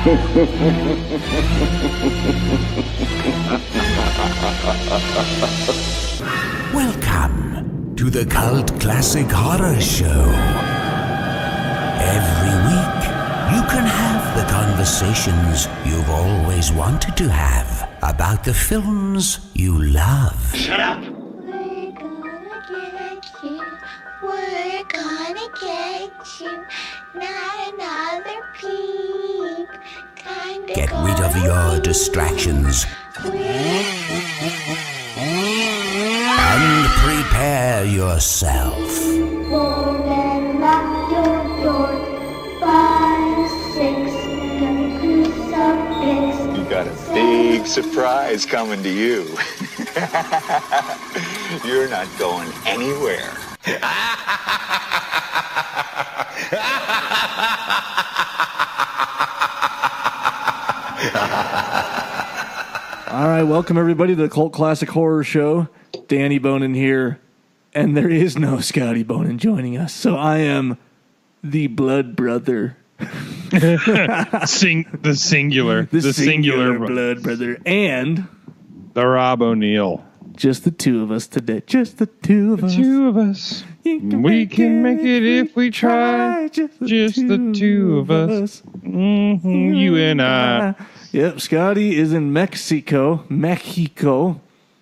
Welcome to the Cult Classic Horror Show. Every week, you can have the conversations you've always wanted to have about the films you love. Shut up! We're gonna get you. Not another peep. Get rid of your distractions and prepare yourself. Then lock your door. 5, 6, crucifix. You got a big surprise coming to you. You're not going anywhere. All right, welcome everybody to the Cult Classic Horror Show. Danny Bonin here, and there is no Scotty Bonin joining us, so I am the blood brother. The singular blood brother, and the Rob O'Neill. just the two of us today. Just the two of us. Two of us. We can make it if we try. Just the two of us. Mm-hmm. You and I. Yep, Scotty is in Mexico.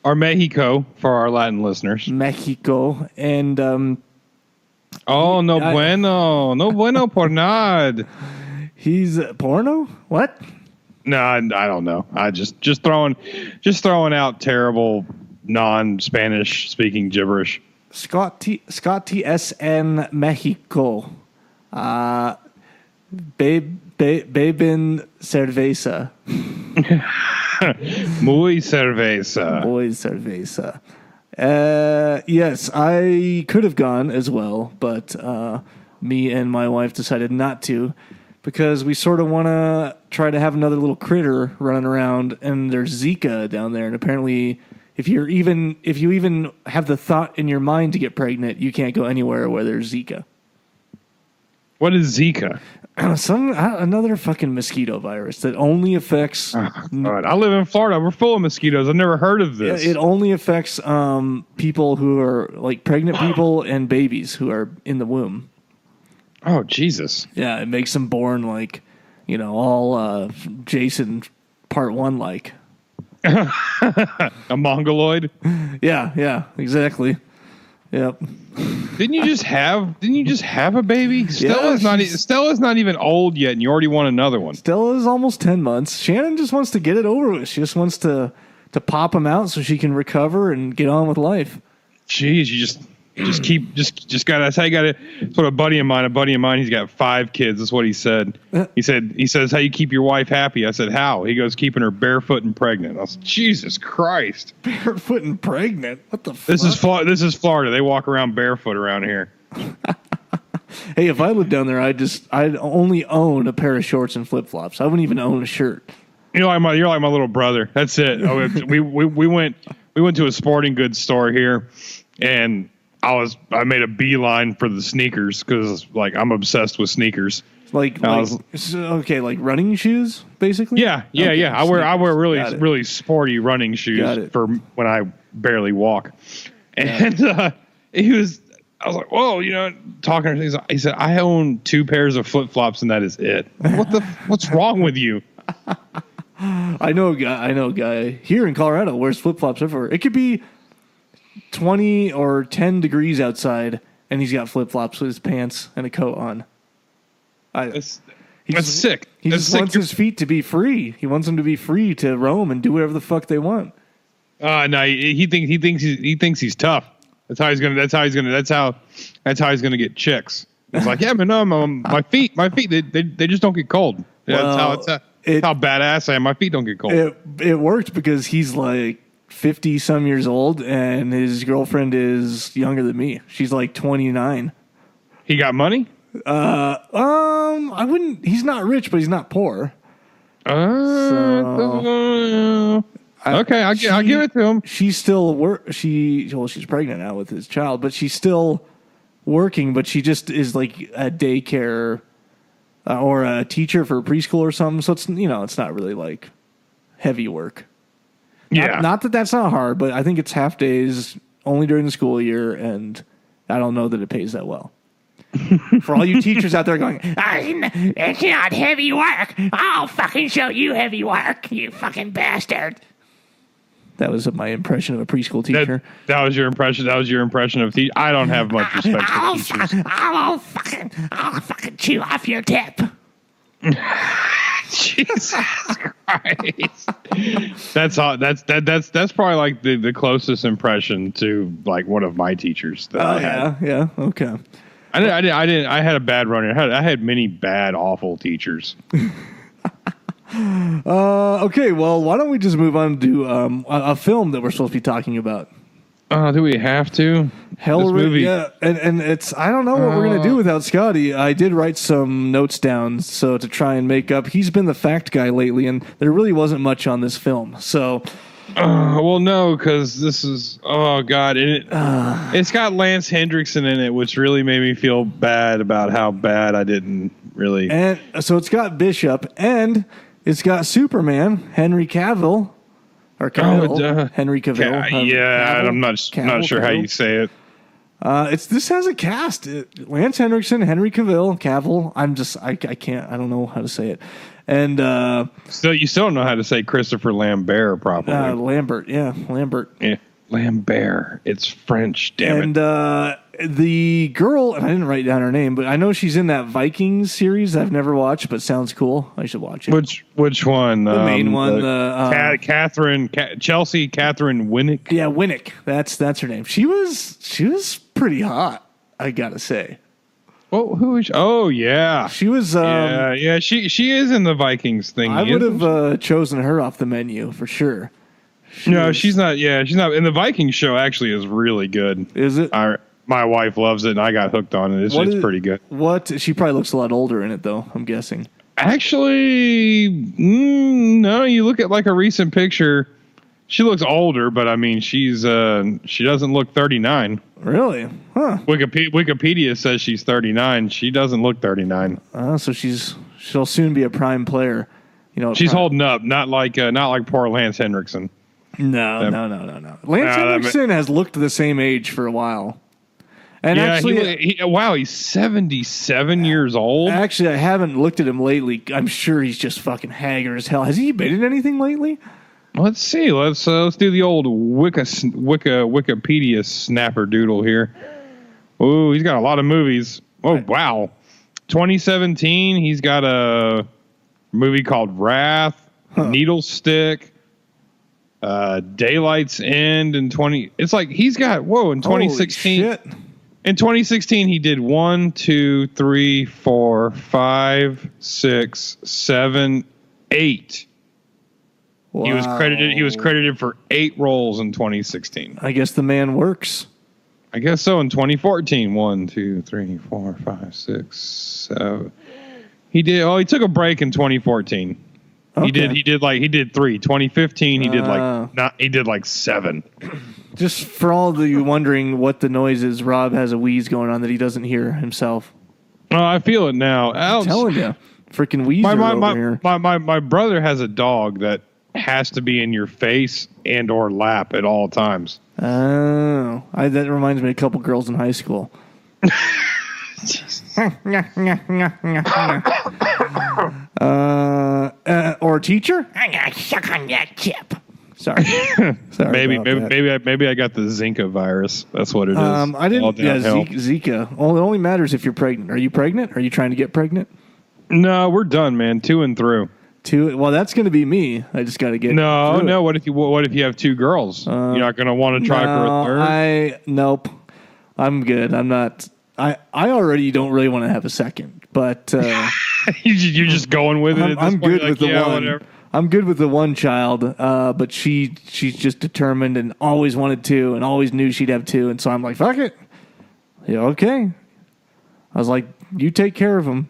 Or Mexico for our Latin listeners. Mexico. And, oh, no bueno por nada. He's porno? What? No, I don't know. I just throwing out terrible non-Spanish speaking gibberish. Scotty S.N. Mexico. Beben cerveza. Muy cerveza. Muy cerveza. Yes, I could have gone as well, but me and my wife decided not to because we sort of want to try to have another little critter running around, and there's Zika down there, and apparently if you even have the thought in your mind to get pregnant, you can't go anywhere where there's Zika. What is Zika? Another fucking mosquito virus that only affects. Oh, God. I live in Florida. We're full of mosquitoes. I've never heard of this. It only affects people who are like pregnant people and babies who are in the womb. Oh, Jesus! Yeah, it makes them born like, all Jason Part 1 like. A mongoloid. Yeah, exactly. Yep. Didn't you just have a baby? Stella's not even old yet, and you already want another one. Stella's almost 10 months. Shannon just wants to get it over with. She just wants to pop him out so she can recover and get on with life. Jeez, you just got. That's how you got it. That's what a buddy of mine. He's got 5 kids. That's what he said. He says, how you keep your wife happy? I said, how? He goes, keeping her barefoot and pregnant. I was, Jesus Christ. Barefoot and pregnant? What the fuck? This is Florida. They walk around barefoot around here. Hey, if I lived down there, I'd only own a pair of shorts and flip flops. I wouldn't even own a shirt. You're like my little brother. That's it. we went to a sporting goods store here, and I made a beeline for the sneakers because I'm obsessed with sneakers. Like running shoes, basically. Yeah. I wear really sporty running shoes for when I barely walk. And I was like, whoa, talking to him. He said, I own 2 pairs of flip flops and that is it. What's wrong with you? I know a guy here in Colorado wears flip flops everywhere. It could be 20 or 10 degrees outside, and he's got flip flops with his pants and a coat on. That's sick. He just wants his feet to be free. He wants them to be free to roam and do whatever the fuck they want. No, he thinks he's tough. That's how he's gonna get chicks. It's like, yeah, but no, my feet, they just don't get cold. Yeah, that's how badass I am. My feet don't get cold. It worked because he's like 50 some years old, and his girlfriend is younger than me. She's like 29. He got money? I wouldn't. He's not rich, but he's not poor. Okay, I'll give it to him. She's still she's pregnant now with his child, but she's still working. But she just is like a daycare or a teacher for preschool or something. So it's it's not really like heavy work. Yeah. Not that that's not hard, but I think it's half days only during the school year, and I don't know that it pays that well. For all you teachers out there going, it's not heavy work. I'll fucking show you heavy work, you fucking bastard. That was my impression of a preschool teacher. That was your impression. That was your impression of teachers. I don't have much respect for teachers. I'll fucking chew off your tip. Jesus Christ. That's probably like the closest impression to like one of my teachers that I had. Yeah. Okay. I had a bad run. I had many bad, awful teachers. Okay, well, why don't we just move on to a film that we're supposed to be talking about? Do we have to? Hellraiser, yeah, and it's I don't know what we're gonna do without Scotty. I did write some notes down so to try and make up. He's been the fact guy lately, and there really wasn't much on this film. So, well, no, because this is god, and it's got Lance Hendrickson in it, which really made me feel bad about how bad I didn't really. And so it's got Bishop, and it's got Superman, Henry Cavill. Or Cavill, Henry Cavill. Cavill? I'm not sure how you say it. This has a cast: Lance Henriksen, Henry Cavill, Cavill. I can't. I don't know how to say it. And you still don't know how to say Christopher Lambert properly. Lambert. Yeah, Lambert. It's French. Damn it. And the girl, and I didn't write down her name, but I know she's in that Vikings series I've never watched, but sounds cool. I should watch it. Which one? The main one. Chelsea Catherine Winnick. Yeah, Winnick. That's her name. She was pretty hot, I gotta say. Well, who is? Oh yeah, she was. She is in the Vikings thing. I would have chosen her off the menu for sure. She's not. Yeah, she's not. And the Vikings show actually is really good. Is it? My wife loves it, and I got hooked on it. It's pretty good. She probably looks a lot older in it, though, I'm guessing. Actually, no. You look at like a recent picture, she looks older, but I mean, she doesn't look 39. Really? Huh. Wikipedia says she's 39. She doesn't look 39. So she'll soon be a prime player. She's holding up, not like poor Lance Henriksen. No. Lance Henriksen has looked the same age for a while. And actually, he's 77 years old. Actually, I haven't looked at him lately. I'm sure he's just fucking haggard as hell. Has he been in anything lately? Let's see. Let's do the old Wikipedia snapper doodle here. Oh, he's got a lot of movies. Oh, wow. 2017, he's got a movie called Wrath, Needlestick, Daylight's End in 20. It's like he's got in 2016. Holy shit. In 2016, he did 1, 2, 3, 4, 5, 6, 7, 8. Wow. He was credited for 8 roles in 2016. I guess the man works. I guess so. In 2014, 1, 2, 3, 4, 5, 6, 7. He took a break in 2014. Okay. He did 3. 2015, he did like 7. Just for all of you wondering what the noise is, Rob has a wheeze going on that he doesn't hear himself. Oh, I feel it now. I'm telling you, freaking wheezer over here. My brother has a dog that has to be in your face and or lap at all times. Oh, that reminds me of a couple girls in high school. Or a teacher? I'm gonna suck on that tip. Sorry. Maybe I got the Zika virus. That's what it is. I didn't. Yeah, Zika. Well, it only matters if you're pregnant. Are you pregnant? Are you trying to get pregnant? No, we're done, man. 2 and through. 2. Well, that's going to be me. I just got to get. No. What if you have 2 girls? You're not going to want to try for a third. Nope. I'm good. I'm not. I already don't really want to have a second, but you're just going with it. I'm good with the one. Whatever. I'm good with the one child, but she's just determined and always wanted 2 and always knew she'd have 2, and so I'm like, fuck it. Yeah, okay. I was like, you take care of them.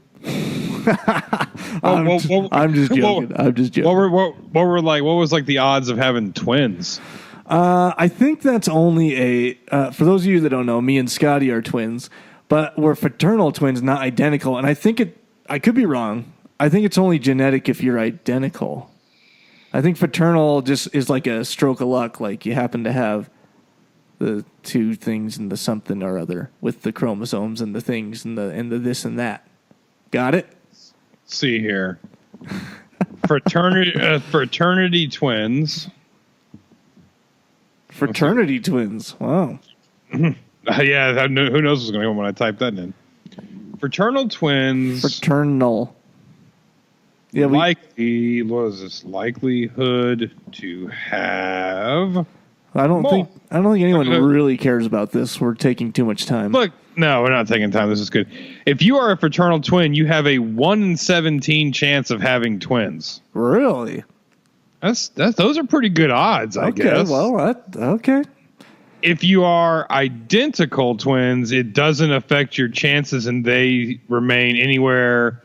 I'm just joking. I'm just joking. What was like the odds of having twins? I think that's only for those of you that don't know, me and Scotty are twins, but we're fraternal twins, not identical. And I think I could be wrong. I think it's only genetic if you're identical. I think fraternal just is like a stroke of luck, like you happen to have the two things and the something or other with the chromosomes and the things and the this and that. Got it? Let's see here. Fraternity twins. Fraternity twins. Wow. Yeah, who knows what's going on when I type that in. Fraternal twins. Fraternal. Yeah, what is this? Likelihood to have. I don't think anyone really cares about this. We're taking too much time. Look, no, we're not taking time. This is good. If you are a fraternal twin, you have a 1 in 17 chance of having twins. Really? Those are pretty good odds, I guess. Okay. If you are identical twins, it doesn't affect your chances, and they remain anywhere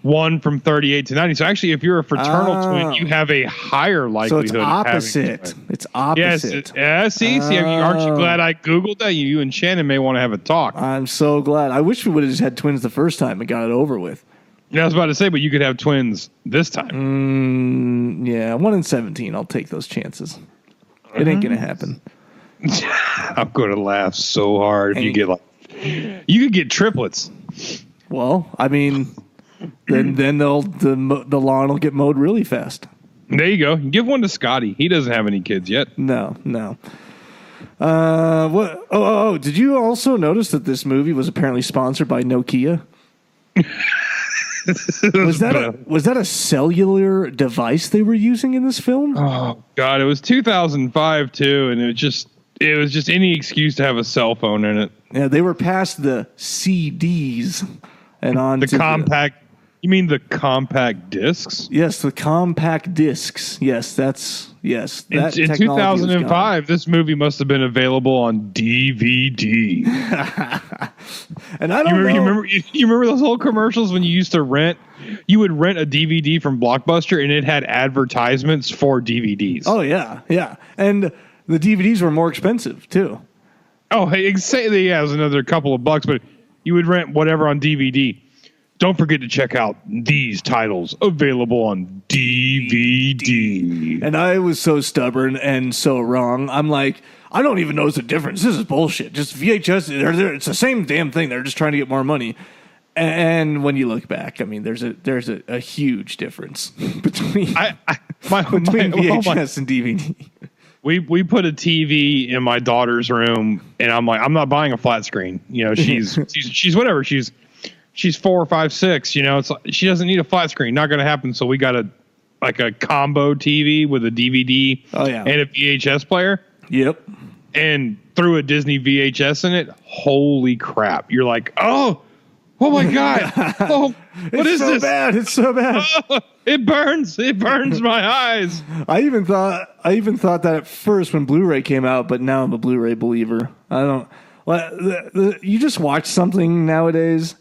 1 from 38 to 90. So actually, if you're a fraternal twin, you have a higher likelihood. So it's opposite. It's opposite. Yes. See, aren't you glad I Googled that? You and Shannon may want to have a talk. I'm so glad. I wish we would have just had twins the first time and got it over with. Yeah, I was about to say, but you could have twins this time. Yeah, 1 in 17. I'll take those chances. It ain't gonna happen. I'm gonna laugh so hard if you could get triplets. Well, I mean, then the lawn will get mowed really fast. There you go. Give one to Scotty. He doesn't have any kids yet. No. What? Oh! Did you also notice that this movie was apparently sponsored by Nokia? Was that a cellular device they were using in this film? Oh God, it was 2005 too, and it was just any excuse to have a cell phone in it. Yeah, they were past the CDs and on the compact. You mean the compact discs? Yes, the compact discs. Yes. In 2005, this movie must have been available on DVD. And I don't know. You remember those old commercials when you used to rent? You would rent a DVD from Blockbuster, and it had advertisements for DVDs. Oh yeah, and the DVDs were more expensive too. Oh, hey, it was another couple of bucks, but you would rent whatever on DVD. Don't forget to check out these titles available on DVD. And I was so stubborn and so wrong. I'm like, I don't even know the difference. This is bullshit. Just VHS, it's the same damn thing. They're just trying to get more money. And when you look back, I mean, there's a huge difference between VHS and DVD. We put a TV in my daughter's room, and I'm like, I'm not buying a flat screen. You know, she's whatever. She's 4, 5, 6. You know, it's like, she doesn't need a flat screen. Not going to happen. So we got a combo TV with a DVD and a VHS player. Yep. And threw a Disney VHS in it. Holy crap! You're like, oh my God! Oh, what is this? It's so bad. Oh, it burns. It burns my eyes. I even thought that at first when Blu-ray came out, but now I'm a Blu-ray believer. I don't. You just watch something nowadays.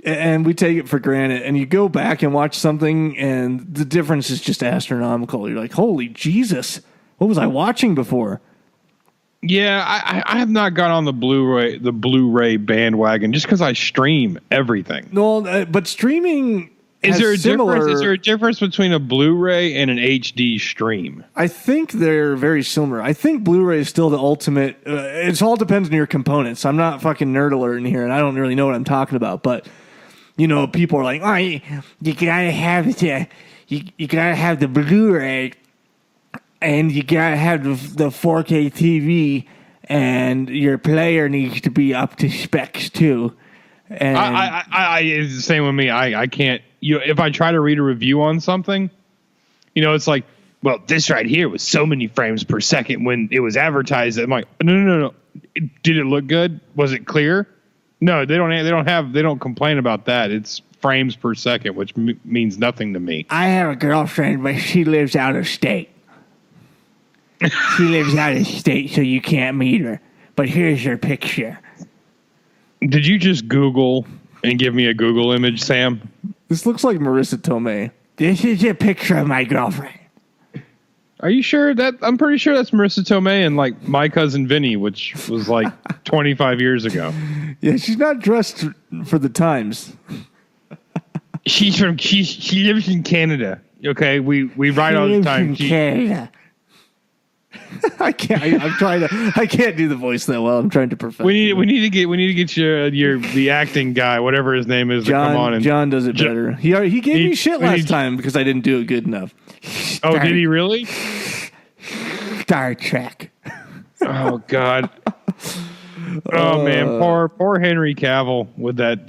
And we take it for granted, and you go back and watch something, and the difference is just astronomical. You're like, holy Jesus, what was I watching before? Yeah, I have not got on the Blu-ray bandwagon just because I stream everything. No, but streaming is there a difference? Is there a difference between a Blu-ray and an HD stream? I think they're very similar. I think Blu-ray is still the ultimate. It all depends on your components. I'm not fucking nerd alert in here, and I don't really know what I'm talking about, but. You know, people are like, oh, you gotta have you gotta have the Blu-ray, and you gotta have the 4K TV, and your player needs to be up to specs too. And I it's the same with me. I can't. If I try to read a review on something, you know, it's like, well, this right here was so many frames per second when it was advertised. I'm like, no. Did it look good? Was it clear? No, they don't complain about that. It's frames per second, which means nothing to me. I have a girlfriend, but she lives out of state. She lives out of state, so you can't meet her. But here's her picture. Did you just Google and give me a Google image, Sam? This looks like Marissa Tomei. This is a picture of my girlfriend. Are you sure that? I'm pretty sure that's Marissa Tomei and like My Cousin Vinny, which was like 25 years ago. Yeah, she's not dressed for the times. She lives in Canada. Okay, we ride all the time. Canada. I can't. I can't do the voice that well. I'm trying to perfect. We need to get the acting guy, whatever his name is, John, to come on. And John does it better. He gave me shit last time because I didn't do it good enough. Oh, did he really? Star Trek. Oh God. Oh man, poor Henry Cavill with that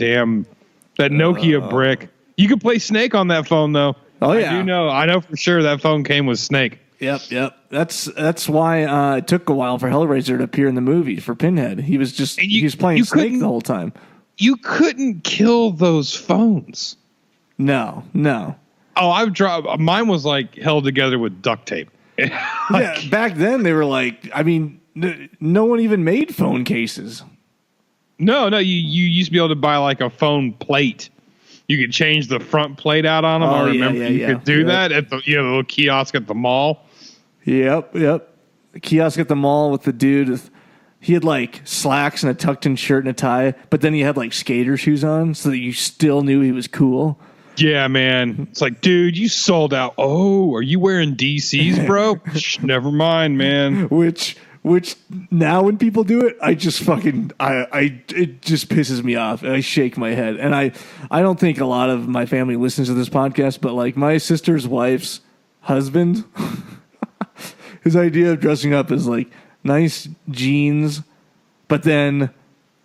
Nokia brick. You could play Snake on that phone though. Oh yeah, I know for sure that phone came with Snake. Yep. That's why it took a while for Hellraiser to appear in the movie for Pinhead. He was playing Snake the whole time. You couldn't kill those phones. No. Oh, I've dropped. Mine was like held together with duct tape. Yeah, back then they were like. I mean, no one even made phone cases. No. You used to be able to buy like a phone plate. You could change the front plate out on them. I remember you could do that at the little kiosk at the mall. Yep. The kiosk at the mall with the dude. He had like slacks and a tucked in shirt and a tie, but then he had like skater shoes on so that you still knew he was cool. Yeah, man. It's like, dude, you sold out. Oh, are you wearing DCs, bro? Never mind, man. Which now when people do it, I just fucking it just pisses me off. I shake my head. And I don't think a lot of my family listens to this podcast, but like my sister's wife's husband, his idea of dressing up is like nice jeans, but then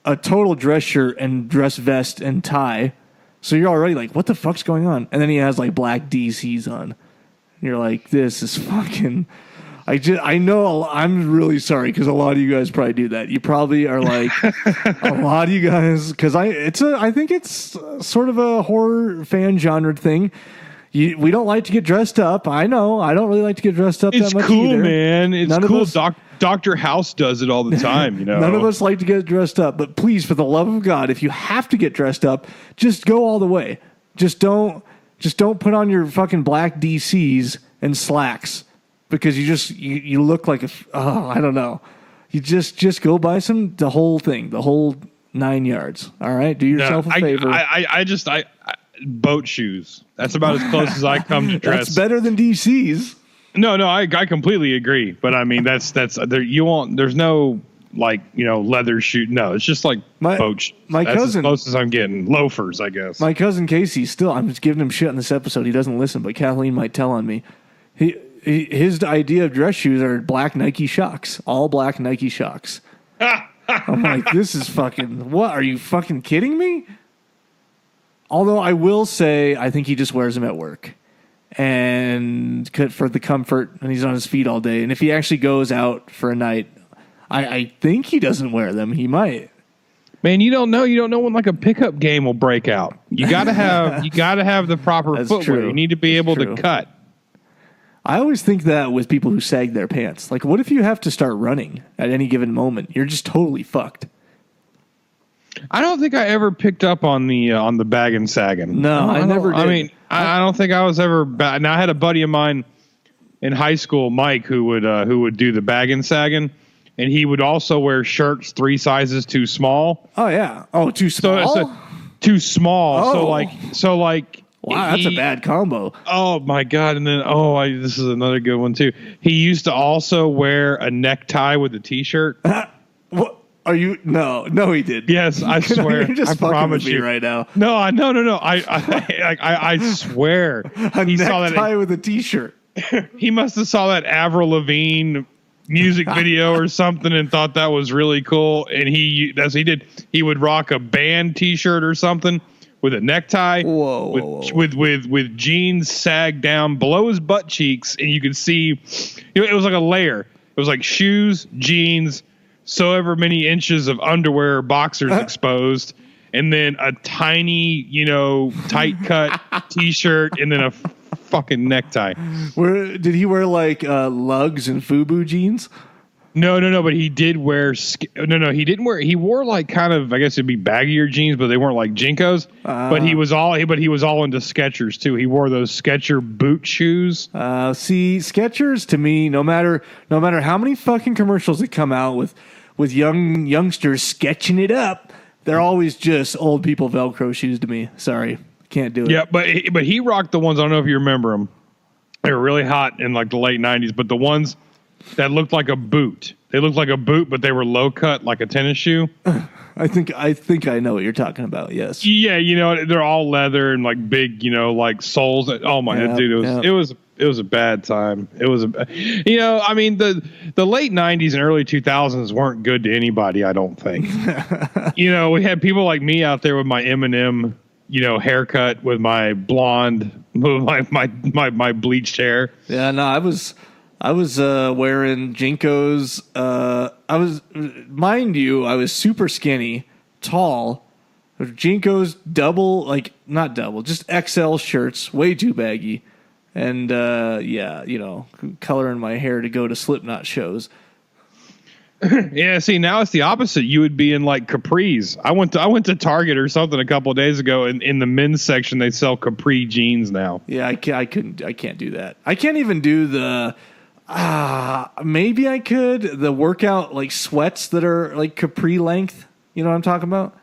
a total dress shirt and dress vest and tie. So you're already like, what the fuck's going on? And then he has like black DCs on. And you're like, this is fucking... I know I'm really sorry because a lot of you guys probably do that. You probably are like a lot of you guys because I think it's sort of a horror fan genre thing. We don't like to get dressed up. I know I don't really like to get dressed up. It's that much cool, either. Man. It's none cool. Dr. House does it all the time. You know, none of us like to get dressed up. But please, for the love of God, if you have to get dressed up, just go all the way. Just don't put on your fucking black DCs and slacks. Because you look like I don't know. You just go buy the whole thing, the whole 9 yards. All right, do yourself a favor. I boat shoes. That's about as close as I come to dress. That's better than DCs. No, I completely agree. But I mean, that's there. You won't. There's no like leather shoe. No, it's just like boat shoes. My cousin, as close as I'm getting. Loafers, I guess. My cousin Casey I'm just giving him shit in this episode. He doesn't listen, but Kathleen might tell on me. His idea of dress shoes are black Nike Shocks, all black Nike Shocks. I'm like, this is fucking, what? Are you fucking kidding me? Although I will say, I think he just wears them at work and for the comfort, and he's on his feet all day. And if he actually goes out for a night, I think he doesn't wear them. He might. Man, you don't know when like a pickup game will break out. You gotta have the proper footwear. True. You need to be able to cut. I always think that with people who sag their pants. Like, what if you have to start running at any given moment? You're just totally fucked. I don't think I ever picked up on the bag and sagging. No, I never did. I mean, I don't think I was ever bad. Now, I had a buddy of mine in high school, Mike, who would do the bag and sagging, and he would also wear shirts 3 sizes too small. Oh yeah. Oh, too small. So too small. Oh. So like. Wow, that's a bad combo. Oh my God! And then this is another good one too. He used to also wear a necktie with a t-shirt. What are you? No, he did. Yes, I swear. You're just fucking with me right now. No. I swear. A necktie with a t-shirt. He must have saw that Avril Lavigne music video or something and thought that was really cool. And that's what he did. He would rock a band t-shirt or something. With a necktie, with jeans sagged down below his butt cheeks, and you could see, it was like a layer. It was like shoes, jeans, so ever many inches of underwear or boxers exposed, and then a tiny, tight cut T-shirt, and then a fucking necktie. Did he wear like lugs and FUBU jeans? No, but he did wear... he didn't wear... He wore like kind of, I guess it'd be baggier jeans, but they weren't like Jinkos. But he was all into Skechers too. He wore those Sketcher boot shoes. See, Skechers to me, no matter how many fucking commercials that come out with youngsters sketching it up, they're always just old people Velcro shoes to me. Sorry. Can't do it. Yeah, but he rocked the ones. I don't know if you remember them. They were really hot in like the late 90s, but the ones that looked like a boot. They looked like a boot, but they were low cut, like a tennis shoe. I think I know what you're talking about. Yes. Yeah, you know, they're all leather and like big, you know, like soles. Oh my god, dude, it was a bad time. It was you know, I mean the late 90s and early 2000s weren't good to anybody, I don't think. You know, we had people like me out there with my Eminem, you know, haircut, with my blonde, my bleached hair. Yeah, no, I was wearing Jinkos. Mind you, I was super skinny, tall. Jinkos, not double, just XL shirts, way too baggy. And, yeah, you know, coloring my hair to go to Slipknot shows. Yeah, see, now it's the opposite. You would be in like capris. I went to Target or something a couple of days ago, and in the men's section they sell capri jeans now. Yeah, I can't do that. I can't even do the maybe I could, the workout like sweats that are like capri length. You know what I'm talking about?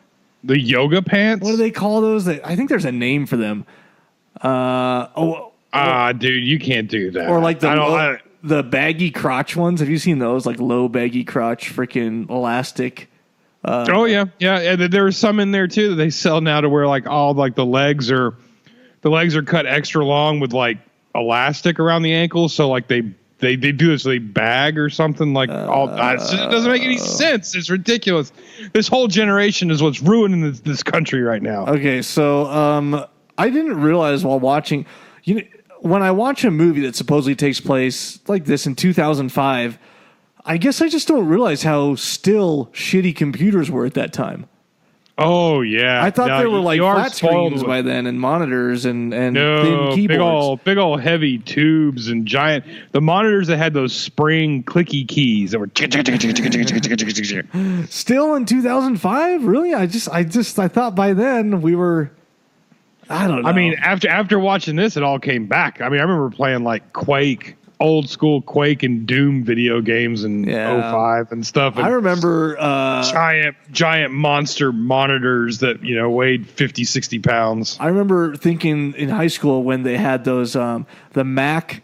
The yoga pants? What do they call those? I think there's a name for them. Dude, you can't do that. Or like the baggy crotch ones. Have you seen those? Like low baggy crotch, freaking elastic. Oh yeah. There are some in there too that they sell now to where like all like the legs are cut extra long with like elastic around the ankles. So like they do this, they bag or something like all. It doesn't make any sense. It's ridiculous. This whole generation is what's ruining this country right now. Okay, so I didn't realize while watching, when I watch a movie that supposedly takes place like this in 2005, I guess I just don't realize how still shitty computers were at that time. Oh yeah, I thought they were like flat screens by then and monitors and thin keyboards. Big old heavy tubes and giant. The monitors that had those spring clicky keys that were. Still in 2005, really? I thought by then we were. I don't know. I mean, after watching this, it all came back. I mean, I remember playing like Quake, old school Quake and Doom video games in 05 and stuff. And I remember giant monster monitors that, you know, weighed 50, 60 pounds. I remember thinking in high school when they had those the Mac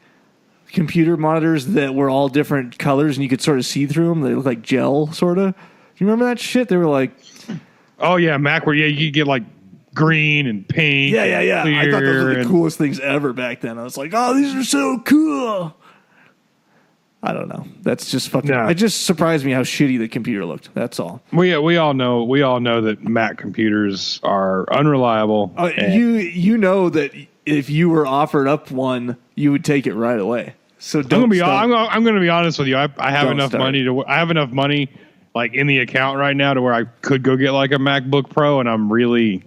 computer monitors that were all different colors and you could sort of see through them. They looked like gel, sort of. Do you remember that shit? They were like, oh yeah, Mac. Where you could get like green and pink. Yeah. I thought those were the coolest things ever back then. I was like, oh, these are so cool. I don't know. That's just fucking. No. It just surprised me how shitty the computer looked. That's all. We all know that Mac computers are unreliable. You know that if you were offered up one, you would take it right away. So don't. I'm going to be honest with you. I have enough money like in the account right now to where I could go get like a MacBook Pro, and I'm really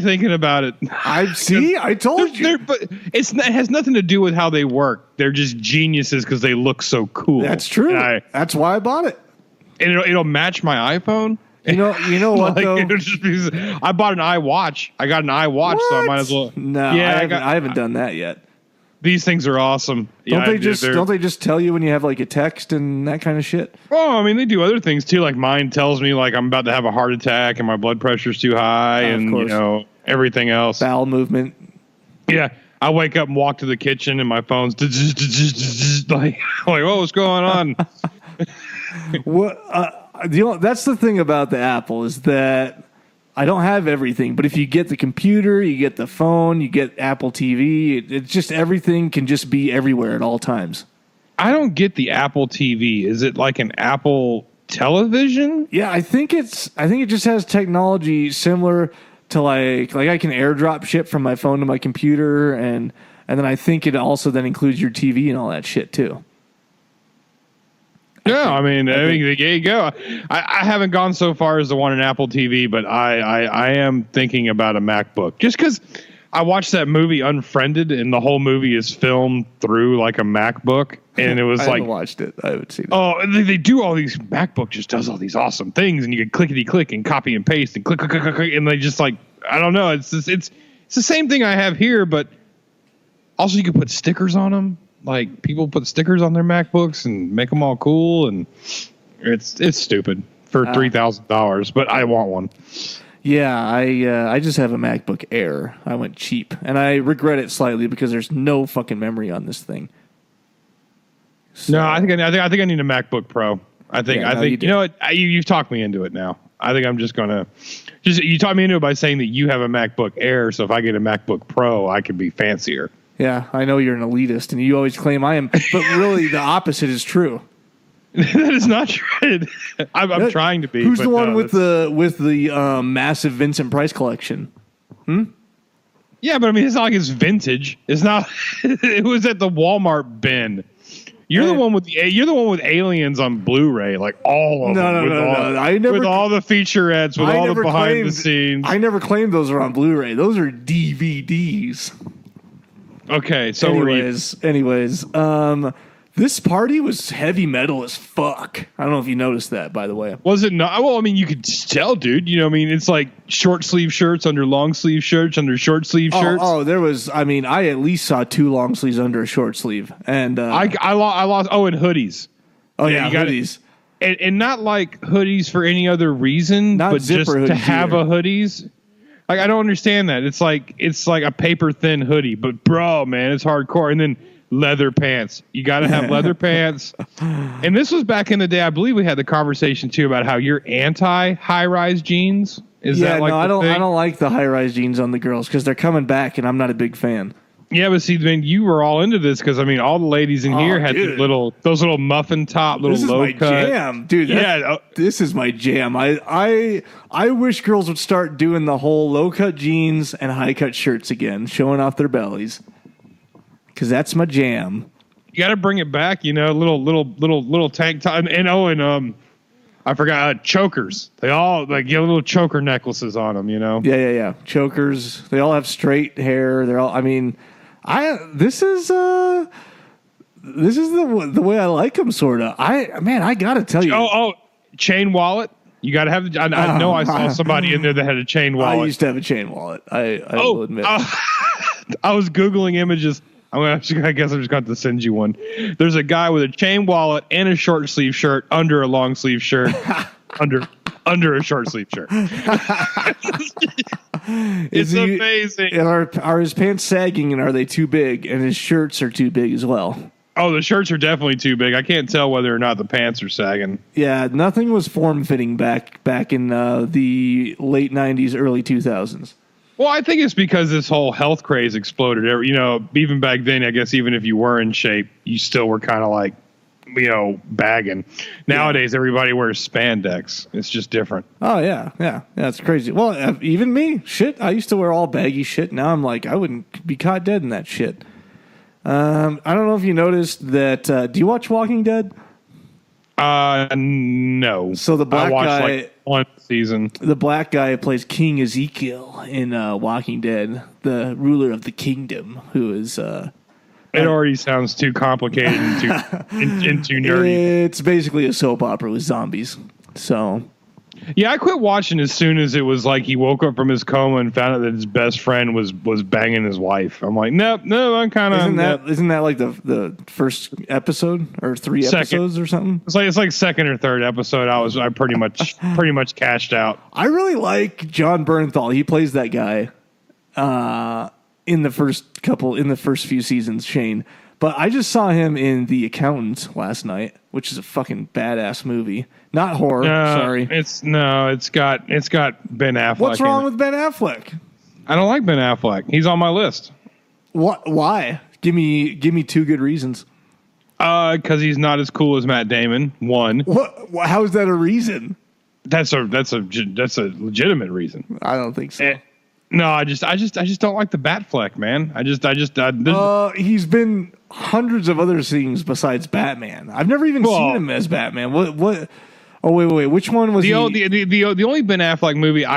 thinking about it. I told you. But it has nothing to do with how they work. They're just geniuses because they look so cool. That's true. That's why I bought it. And it'll match my iPhone. You know what? Like, though? I bought an iWatch. I got an iWatch, so I might as well. No, yeah, I haven't done that yet. These things are awesome. Don't they just tell you when you have like a text and that kind of shit? Oh, I mean, they do other things too. Like mine tells me like I'm about to have a heart attack and my blood pressure's too high, and you know everything else. Bowel movement. Yeah, I wake up and walk to the kitchen and my phone's like what's going on? That's the thing about the Apple is that I don't have everything, but if you get the computer, you get the phone, you get Apple TV, it's just everything can just be everywhere at all times. I don't get the Apple TV. Is it like an Apple television? Yeah, I think it just has technology similar to like I can AirDrop shit from my phone to my computer, and then I think it also then includes your TV and all that shit too. Yeah, I mean, there you go. I haven't gone so far as the one in Apple TV, but I am thinking about a MacBook. Just because I watched that movie Unfriended, and the whole movie is filmed through like a MacBook, and it was I haven't watched it. I haven't seen it. Oh, they do all these. MacBook just does all these awesome things, and you can clickety click and copy and paste and click, and they just like I don't know. It's the same thing I have here, but also you can put stickers on them. Like people put stickers on their MacBooks and make them all cool, and it's stupid for $3,000. But I want one. Yeah, I just have a MacBook Air. I went cheap, and I regret it slightly because there's no fucking memory on this thing. So, No, I think I need a MacBook Pro. I think you know what? You've talked me into it now. I think I'm just gonna you talked me into it by saying that you have a MacBook Air. So if I get a MacBook Pro, I could be fancier. Yeah, I know you're an elitist, and you always claim I am, but really the opposite is true. That is not true. I'm trying to be. Who's the one with the massive Vincent Price collection? Yeah, but I mean, it's not like it's vintage. It's not. It was at the Walmart bin. You're the one with Aliens on Blu-ray, like all of them. No. I never with all the featurettes, with all the behind the scenes. I never claimed those are on Blu-ray. Those are DVDs. Okay, so anyways, this party was heavy metal as fuck. I don't know if you noticed that, by the way. Was it not? Well, I mean, you could tell, dude. You know, I mean, it's like short sleeve shirts under long sleeve shirts under short sleeve shirts. Oh, there was. I mean, I at least saw 2 long sleeves under a short sleeve, and I lost. Oh, and hoodies. Oh yeah, hoodies. And not like hoodies for any other reason, but just to have a hoodies. Like, I don't understand that. It's like a paper thin hoodie, but bro, man, it's hardcore. And then leather pants. You got to have leather pants. And this was back in the day. I believe we had the conversation too about how you're anti high rise jeans. I don't like the high rise jeans on the girls because they're coming back, and I'm not a big fan. Yeah, but see, man, you were all into this because I mean, all the ladies in here had those little muffin top, little low cut. This is my jam, dude. This is my jam. I wish girls would start doing the whole low cut jeans and high cut shirts again, showing off their bellies. Because that's my jam. You got to bring it back, you know, little tank top, and I forgot chokers. They all little choker necklaces on them, you know. Yeah. Chokers. They all have straight hair. They're all. I mean, this is the way I like them, sorta. I gotta tell you. Oh, chain wallet. You gotta have. I know I saw somebody in there that had a chain wallet. I used to have a chain wallet. I will admit. I was Googling images. I guess I'm just going to send you one. There's a guy with a chain wallet and a short sleeve shirt under a long sleeve shirt under a short sleeve shirt. It's amazing. Are his pants sagging and are they too big? And his shirts are too big as well. Oh, the shirts are definitely too big. I can't tell whether or not the pants are sagging. Yeah, nothing was form fitting back in the late 90s, early 2000s. Well, I think it's because this whole health craze exploded. You know, even back then, I guess even if you were in shape, you still were kind of like, you know, bagging. Nowadays, everybody wears spandex. It's just different. Oh, yeah. It's crazy. Well, even me, shit, I used to wear all baggy shit. Now I'm like, I wouldn't be caught dead in that shit. I don't know if you noticed that. Do you watch Walking Dead? No. So the black guy, like one season. The black guy who plays King Ezekiel in Walking Dead, the ruler of the kingdom, who is. It already sounds too complicated and too nerdy. It's basically a soap opera with zombies. So. Yeah, I quit watching as soon as it was like he woke up from his coma and found out that his best friend was banging his wife. I'm like, no, I'm kind of. Isn't that like the first episode or 3 episodes or something? It's like second or third episode. I pretty much cashed out. I really like John Bernthal. He plays that guy in the first few seasons, Shane. But I just saw him in The Accountant last night, which is a fucking badass movie. Not horror, sorry. It's got Ben Affleck. What's wrong with Ben Affleck? I don't like Ben Affleck. He's on my list. What? Why? Give me 2 good reasons. Because he's not as cool as Matt Damon. One. What? How is that a reason? That's a legitimate reason. I don't think so. No, I just don't like the Batfleck, man. He's been hundreds of other things besides Batman. I've never even seen him as Batman. What? Oh wait. Which one was the only Ben Affleck movie the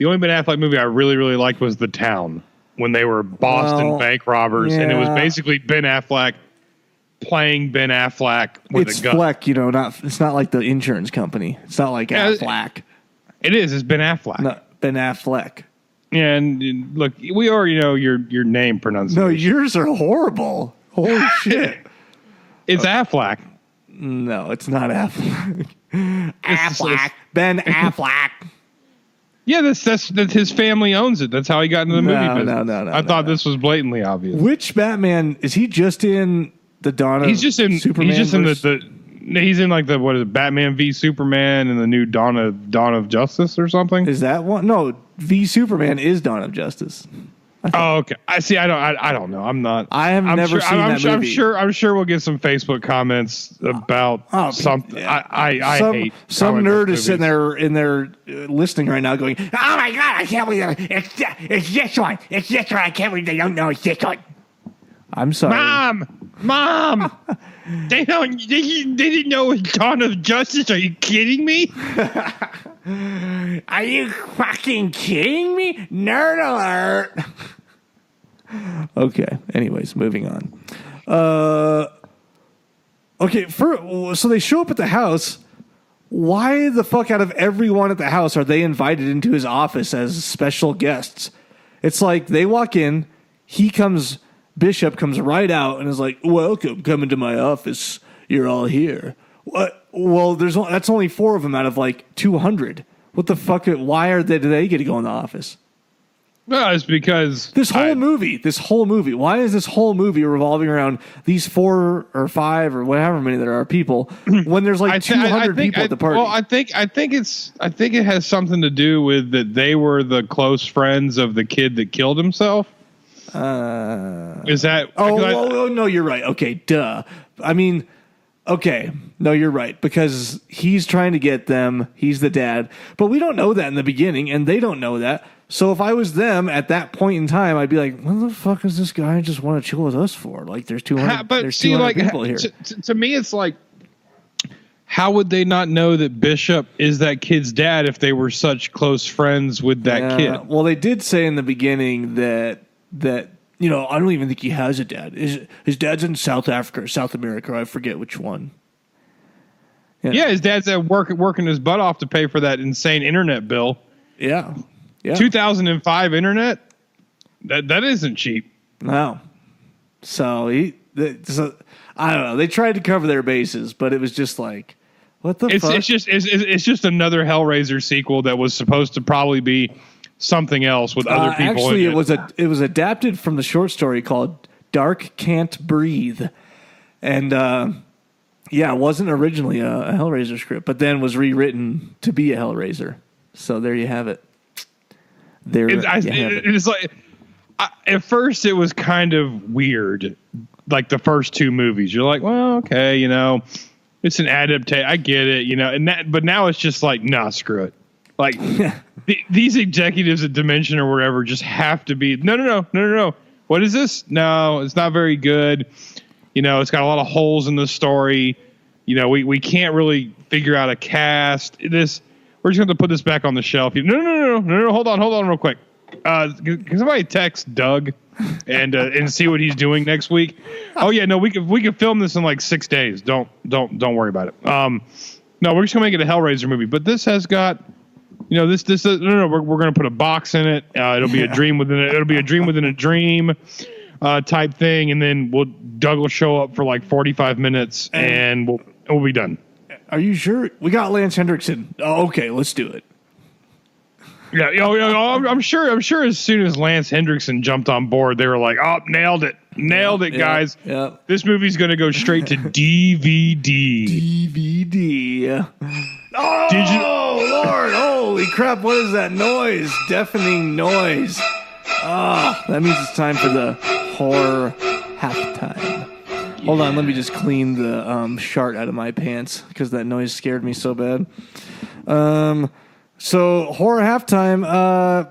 only Ben Affleck movie I really really liked was The Town, when they were Boston bank robbers, and it was basically Ben Affleck playing Ben Affleck with a gun. It's Fleck, you know, it's not like the insurance company. It's not like Affleck. It is. It's Ben Affleck. No, Ben Affleck. Yeah, and look, we already know your name pronunciation. No, yours are horrible. Holy shit. It's Affleck. No, it's not Affleck. Affleck. Ben Affleck. Yeah, that's his family owns it. That's how he got into the movie business. No. I thought this was blatantly obvious. Which Batman is he just in the Dawn of He's just in Superman? He's just in he's in like the what is it, Batman v Superman and the new Dawn of Justice or something. Is that one? No, v Superman is Dawn of Justice. Oh, okay. I see. I don't know. I'm not. I have never seen that movie. I'm sure we'll get some Facebook comments about something. Yeah. I hate some nerd is sitting there in there listening right now, going, "Oh my god, I can't believe it's this one. It's this one. I can't believe they don't know it's this one." I'm sorry, Mom. They didn't know it was Dawn of Justice. Are you kidding me? Are you fucking kidding me? Nerd alert. Okay. Anyways, moving on. Okay. So they show up at the house. Why the fuck out of everyone at the house are they invited into his office as special guests? It's like they walk in, Bishop comes right out and is like, "Welcome, come into my office. You're all here." What? Well, that's only 4 of them out of like 200. What the fuck? Why do they get to go in the office? No, it's because this whole movie. Why is this whole movie revolving around these 4 or 5 or whatever many there are people when there's like 200 people at the party? Well, I think it has something to do with that they were the close friends of the kid that killed himself. Is that? Oh, no, you're right. Okay, duh. I mean. Okay, no, you're right, because he's trying to get them, he's the dad, but we don't know that in the beginning, and they don't know that, so if I was them at that point in time, I'd be like, what the fuck is this guy just want to chill with us for? Like, there's 200, people here. To me, it's like, how would they not know that Bishop is that kid's dad if they were such close friends with that kid? Well, they did say in the beginning that I don't even think he has a dad. His dad's in South Africa or South America. I forget which one. Yeah, his dad's at working his butt off to pay for that insane internet bill. Yeah. 2005 internet? That isn't cheap. No. So I don't know. They tried to cover their bases, but it was just like, what the fuck? It's just another Hellraiser sequel that was supposed to probably be something else with other people. Actually, it was adapted from the short story called Dark Can't Breathe, and it wasn't originally a Hellraiser script, but then was rewritten to be a Hellraiser. So there you have it. It's like at first it was kind of weird, like the first 2 movies. You're like, well, okay, it's an adaptation. I get it, but now it's just like, nah, screw it. Like these executives at Dimension or wherever just have to be no. What is this? No, it's not very good. It's got a lot of holes in the story. We can't really figure out a cast. We're just going to put this back on the shelf. No. Hold on real quick. Can somebody text Doug and see what he's doing next week? Oh yeah, no, we could film this in like 6 days. Don't worry about it. No, we're just gonna make it a Hellraiser movie. But this has got. We're going to put a box in it. It'll be a dream within it. It'll be a dream within a dream type thing. And then Doug will show up for like 45 minutes and we'll be done. Are you sure? We got Lance Hendrickson. Oh, okay. Let's do it. Yeah. I'm sure as soon as Lance Hendrickson jumped on board, they were like, oh, nailed it, guys. Yeah. This movie's going to go straight to DVD. DVD. Oh, Lord. Holy crap. What is that noise? Deafening noise. Oh, that means it's time for the horror halftime. Yeah. Hold on. Let me just clean the shart out of my pants because that noise scared me so bad. So, horror halftime.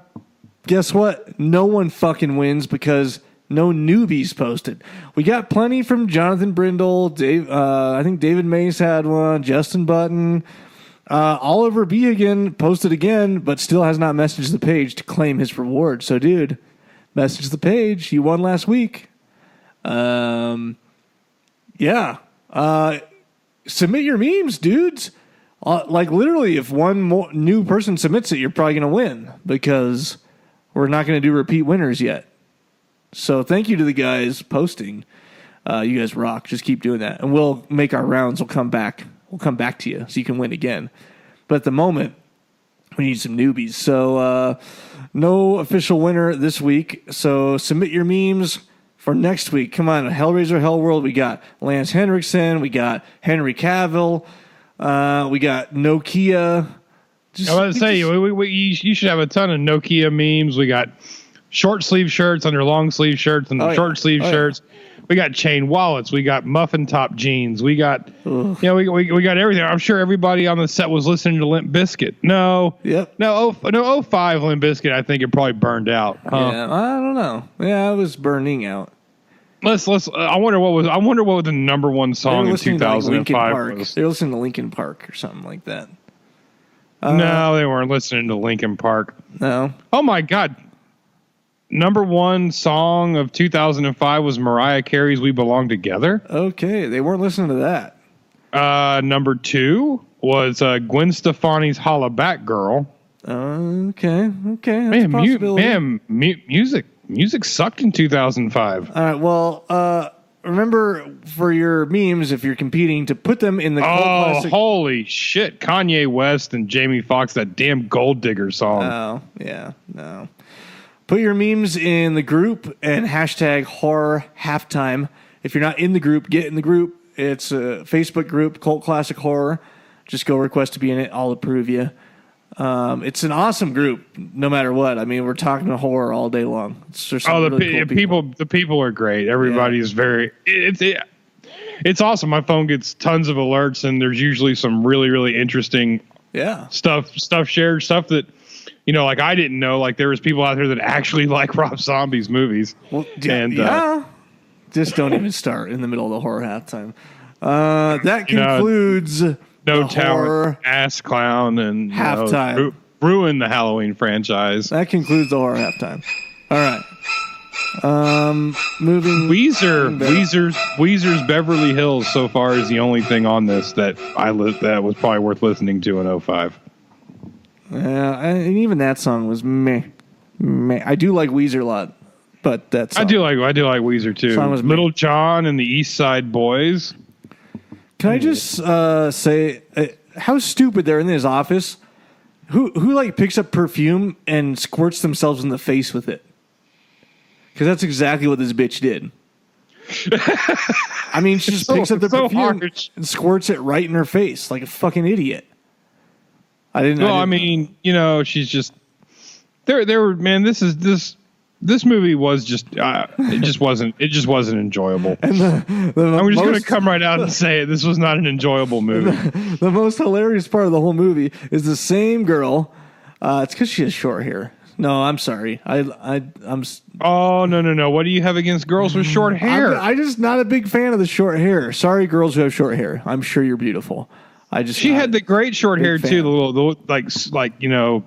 Guess what? No one fucking wins because no newbies posted. We got plenty from Jonathan Brindle. I think David Mace had one. Justin Button. Oliver B. again posted again, but still has not messaged the page to claim his reward. So, dude, message the page. You won last week. Yeah. Submit your memes, dudes. Like, literally, if one new person submits it, you're probably going to win because we're not going to do repeat winners yet. So, thank you to the guys posting. You guys rock. Just keep doing that. And we'll make our rounds. We'll come back to you so you can win again. But at the moment, We need some newbies. So no official winner this week. So submit your memes for next week. Come on, Hellraiser Hellworld. We got Lance Henriksen. We got Henry Cavill. We got Nokia. I was going to say, you should have a ton of Nokia memes. We got short sleeve shirts under long sleeve shirts and short sleeve shirts. We got chain wallets. We got muffin top jeans. We got, we got everything. I'm sure everybody on the set was listening to Limp Bizkit. No, 05 Limp Bizkit. I think it probably burned out. Yeah, I don't know. Yeah, it was burning out. Let's. I wonder what the number one song in 2005 was. They were listening to Linkin Park or something like that. No, they weren't listening to Linkin Park. No. Oh my God. Number one song of 2005 was Mariah Carey's "We Belong Together." Okay, they weren't listening to that. Number two was Gwen Stefani's "Holla Back Girl." Okay, man, music sucked in 2005. All right, well, remember for your memes, if you're competing, to put them in the cult classic. Holy shit! Kanye West and Jamie Foxx, that damn Gold Digger song. Oh, yeah, no. Put your memes in the group and hashtag horror halftime. If you're not in the group, get in the group. It's a Facebook group, Cult Classic Horror. Just go request to be in it. I'll approve you. It's an awesome group, no matter what. I mean, we're talking horror all day long. It's just really cool the people are great. Everybody's very. It's awesome. My phone gets tons of alerts, and there's usually some really, really interesting stuff shared, stuff that. Like I didn't know, like there was people out there that actually like Rob Zombie's movies. Well, just don't even start in the middle of the horror halftime. That concludes No Tower, Ass Clown, and halftime. Ruin the Halloween franchise. That concludes the horror halftime. All right. Moving. Weezer's Beverly Hills so far is the only thing on this that that was probably worth listening to in 05. Yeah, and even that song was meh. I do like Weezer a lot, but that song, I do like Weezer too. Song was Little John and the East Side Boys. Can I just say how stupid they're in his office? Who like picks up perfume and squirts themselves in the face with it? Because that's exactly what this bitch did. I mean, she just picks up the perfume and squirts it right in her face like a fucking idiot. I mean, she's just there were, man, this movie was just it just wasn't enjoyable. And I'm just going to come right out and say it. This was not an enjoyable movie. The most hilarious part of the whole movie is the same girl. It's because she has short hair. No, I'm sorry. I'm. Oh no! What do you have against girls with short hair? I'm just not a big fan of the short hair. Sorry, girls who have short hair. I'm sure you're beautiful. She had the great short hair too. The little like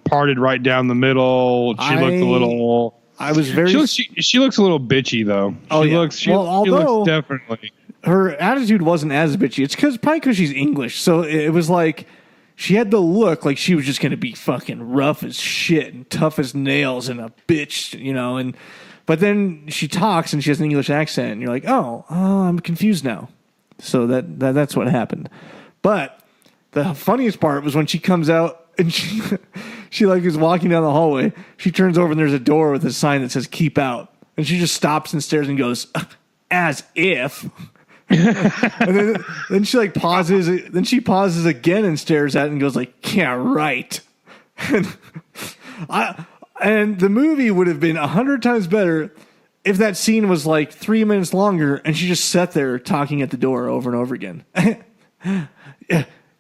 parted right down the middle. She looked a little. I was very. She looks a little bitchy though. She looks definitely. Her attitude wasn't as bitchy. It's probably because she's English. So it was like she had the look like she was just going to be fucking rough as shit and tough as nails and a bitch, And but then she talks and she has an English accent, and you're like, oh, I'm confused now. So that's what happened. But the funniest part was when she comes out and she like is walking down the hallway. She turns over and there's a door with a sign that says "Keep Out," and she just stops and stares and goes, "As if." And then she like pauses. Then she pauses again and stares at it and goes like, "Yeah, right." And the movie would have been 100 times better if that scene was like 3 minutes longer and she just sat there talking at the door over and over again.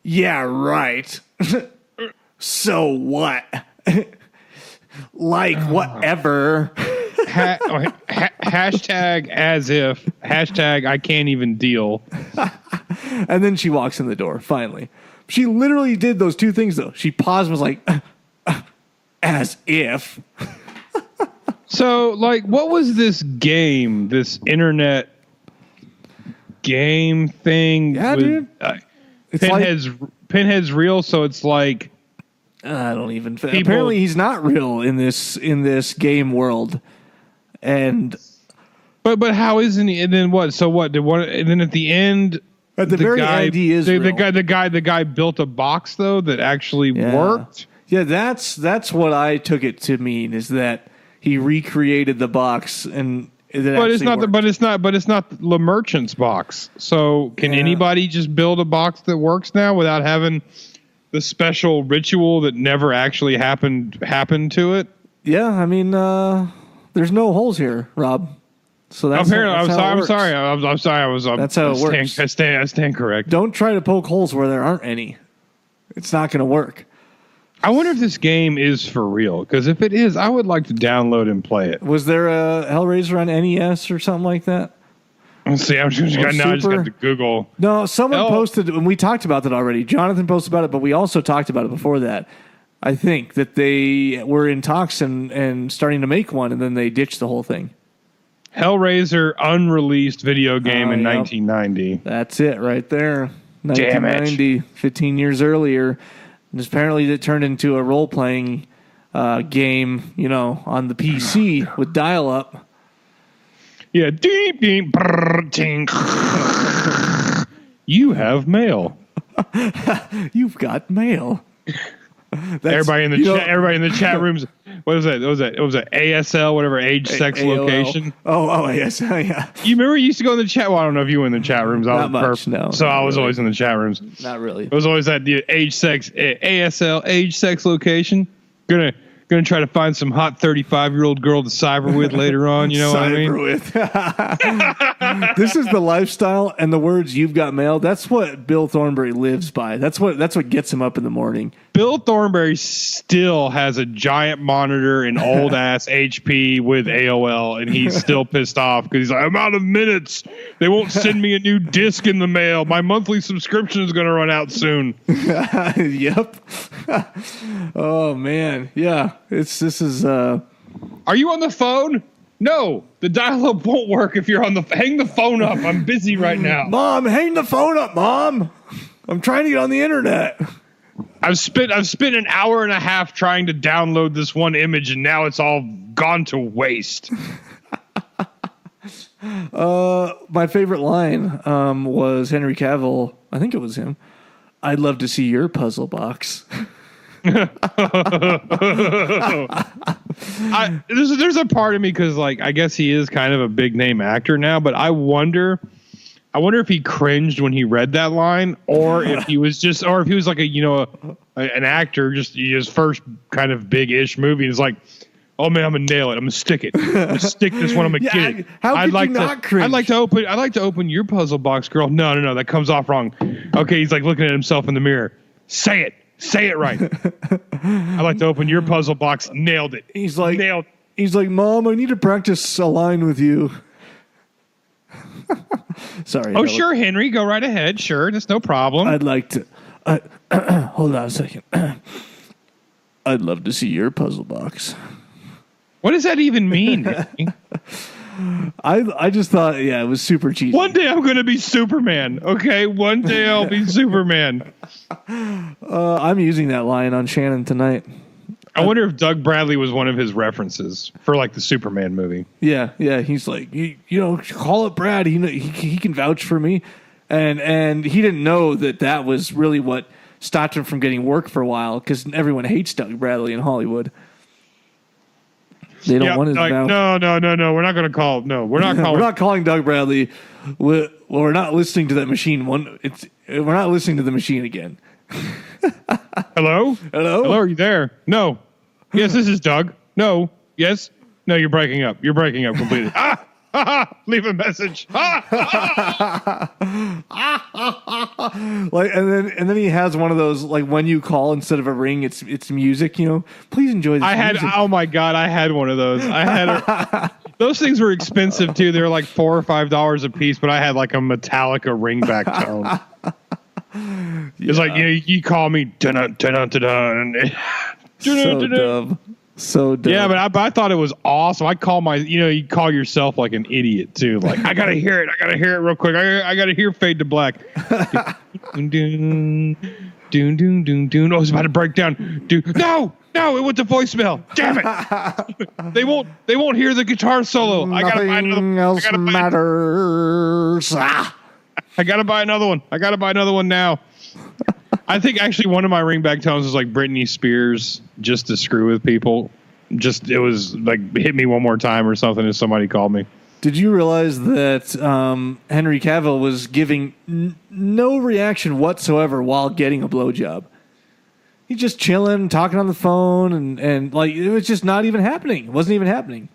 Yeah, right. So what? Like whatever. Hashtag as if. Hashtag I can't even deal. And then she walks in the door, finally. She literally did those two things, though. She paused and was like, as if. So, like, what was this game, this internet game thing? Yeah, dude. Pinhead's real, so it's like I don't even. Apparently, he's not real in this game world, and but how isn't he? And then what? So what? And then at the end, at the very end, he is real. The guy built a box though that actually worked. Yeah, that's what I took it to mean, is that he recreated the box and but it's not the merchant's box. So can anybody just build a box that works now without having the special ritual that never actually happened to it? Yeah, I mean, there's no holes here, Rob. So that's apparently. I'm sorry. That's how it works. I stand correct. Don't try to poke holes where there aren't any. It's not going to work. I wonder if this game is for real, because if it is, I would like to download and play it. Was there a Hellraiser on NES or something like that? Let's see. I just got to Google. No, someone posted, and we talked about that already. Jonathan posted about it, but we also talked about it before that. I think that they were in talks and starting to make one, and then they ditched the whole thing. Hellraiser unreleased video game in 1990. That's it right there. 1990, 15 years earlier. And apparently it turned into a role-playing game, on the PC with dial-up. Yeah, deep, deep, brrr, ting. You have mail. You've got mail. Everybody in the chat rooms. What was that? It was an ASL, whatever, age, sex, AOL. Location. Oh, ASL, yeah. You remember you used to go in the chat? Well, I don't know if you were in the chat rooms. Not much, no. So I was always in the chat rooms. Not really. It was always that age, sex, ASL, age, sex, location. Gonna try to find some hot 35-year-old girl to cyber with later on. You know what I mean? This is the lifestyle and the words "you've got mail." That's what Bill Thornberry lives by. That's what gets him up in the morning. Bill Thornberry still has a giant monitor and old ass HP with AOL, and he's still pissed off because he's like, "I'm out of minutes. They won't send me a new disc in the mail. My monthly subscription is going to run out soon." Yep. Oh man, yeah. This is. Are you on the phone? No, the dial-up won't work if you're on the. Hang the phone up. I'm busy right now. Mom, hang the phone up, Mom. I'm trying to get on the internet. I've spent an hour and a half trying to download this one image, and now it's all gone to waste. My favorite line was Henry Cavill. I think it was him. I'd love to see your puzzle box. There's a part of me because I guess he is kind of a big name actor now, but I wonder if he cringed when he read that line, or if he was like an actor, just his first kind of big-ish movie. He's like, oh man, I'm gonna nail it. I'm gonna stick it. I'm gonna stick this one. I'm gonna get it. How could you not cringe? I'd like to open your puzzle box, girl. No, that comes off wrong. Okay, he's like looking at himself in the mirror. Say it right. I'd like to open your puzzle box. Nailed it. He's like, Mom, I need to practice a line with you. Sorry. Oh, sure, Henry. Go right ahead. Sure, that's no problem. I'd like to. Hold on a second. I'd love to see your puzzle box. What does that even mean? I just thought, it was super cheesy. One day I'm going to be Superman. Okay, one day I'll be Superman. I'm using that line on Shannon tonight. I wonder if Doug Bradley was one of his references for the Superman movie. Yeah. He's like, call it Brad. He can vouch for me, and he didn't know that was really what stopped him from getting work for a while, because everyone hates Doug Bradley in Hollywood. They don't want his vouch. No. We're not going to call. No, we're not calling. We're not calling Doug Bradley. We're not listening to that machine. We're not listening to the machine again. Hello? Are you there? No. Yes, this is Doug. No. Yes. No, you're breaking up. You're breaking up completely. Leave a message. And then he has one of those, when you call, instead of a ring, it's music. Please enjoy this. Music. Oh my god, I had one of those. Those things were expensive too. They were like $4 or $5 a piece, but I had a Metallica ringback tone. It's you call me. Dun, dun, dun, dun, dun. So dumb. So dumb. Yeah, but I thought it was awesome. I call you call yourself like an idiot too. I gotta hear it. I gotta hear it real quick. I gotta hear Fade to Black. Doon, doon, doon, doon, doon, doon. Oh, it's about to break down. No, it went to voicemail. Damn it. They won't hear the guitar solo. Nothing else matters. I gotta buy another one. I gotta buy another one now. I think actually one of my ringback tones was like Britney Spears, just to screw with people. Just it was like hit me one more time or something as somebody called me. Did you realize that Henry Cavill was giving no reaction whatsoever while getting a blowjob? He's just chilling, talking on the phone, and like it was just not even happening. It wasn't even happening.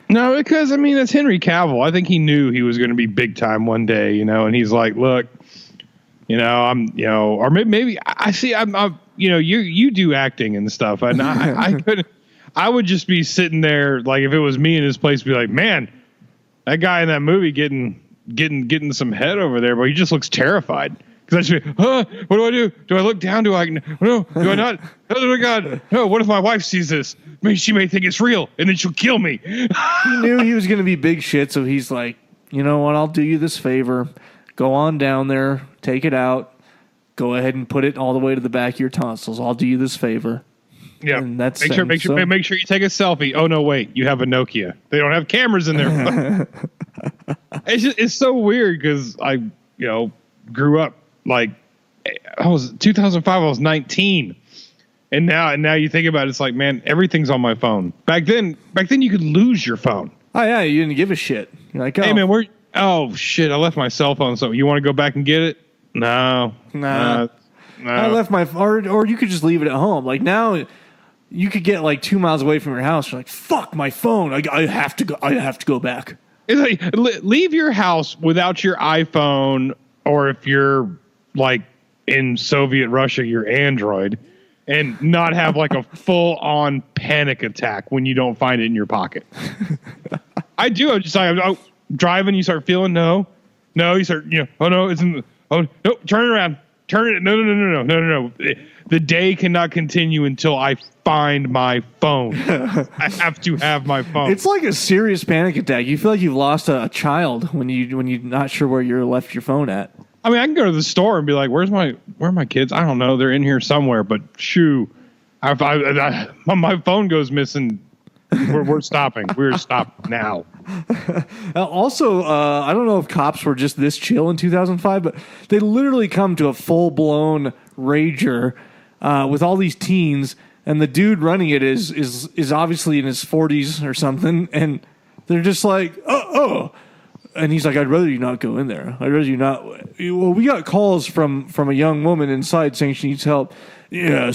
No, because I mean it's Henry Cavill. I think he knew he was going to be big time one day, you know, and he's like, look, you know, I'm, you know, or maybe I see, I'm you know, you do acting and stuff, and I couldn't. I would just be sitting there, like if it was me in his place, be like, man, that guy in that movie getting some head over there, but he just looks terrified. Because I should, what do I do? Do I look down? Do I no? Do I not? Oh my God! No! What if my wife sees this? Maybe she may think it's real, and then she'll kill me. He knew he was going to be big shit, so he's like, you know what? I'll do you this favor. Go on down there, take it out, go ahead and put it all the way to the back of your tonsils. I'll do you this favor. Yeah, and that's make sure you take a selfie. Oh no, wait, you have a Nokia. They don't have cameras in there. It's so weird because I grew up like I was 2005. I was 19, and now you think about it, it's like, man, everything's on my phone. Back then you could lose your phone. Oh yeah, you didn't give a shit. You're like, hey man, oh shit, I left my cell phone. So you want to go back and get it? No. I left my or you could just leave it at home. Like now. You could get like 2 miles away from your house. You're like, fuck my phone. I have to go. I have to go back. It's like, leave your house without your iPhone, or if you're like in Soviet Russia, your Android, and not have like a full on panic attack when you don't find it in your pocket. I do. I'm just like, driving. You start feeling no. You start, oh no, it's in. Oh no, turn it around. Turn it. No. The day cannot continue until I find my phone. I have to have my phone. It's like a serious panic attack. You feel like you've lost a child when you're not sure where you left your phone at. I mean, I can go to the store and be like, where are my kids? I don't know. They're in here somewhere, but shoo. My phone goes missing. We're stopping. We're stopped now. Also, I don't know if cops were just this chill in 2005, but they literally come to a full-blown rager with all these teens, and the dude running it is obviously in his 40s or something, and they're just like, oh. And he's like, I'd rather you not go in there. I'd rather you not. Well, we got calls from a young woman inside saying she needs help. Yeah,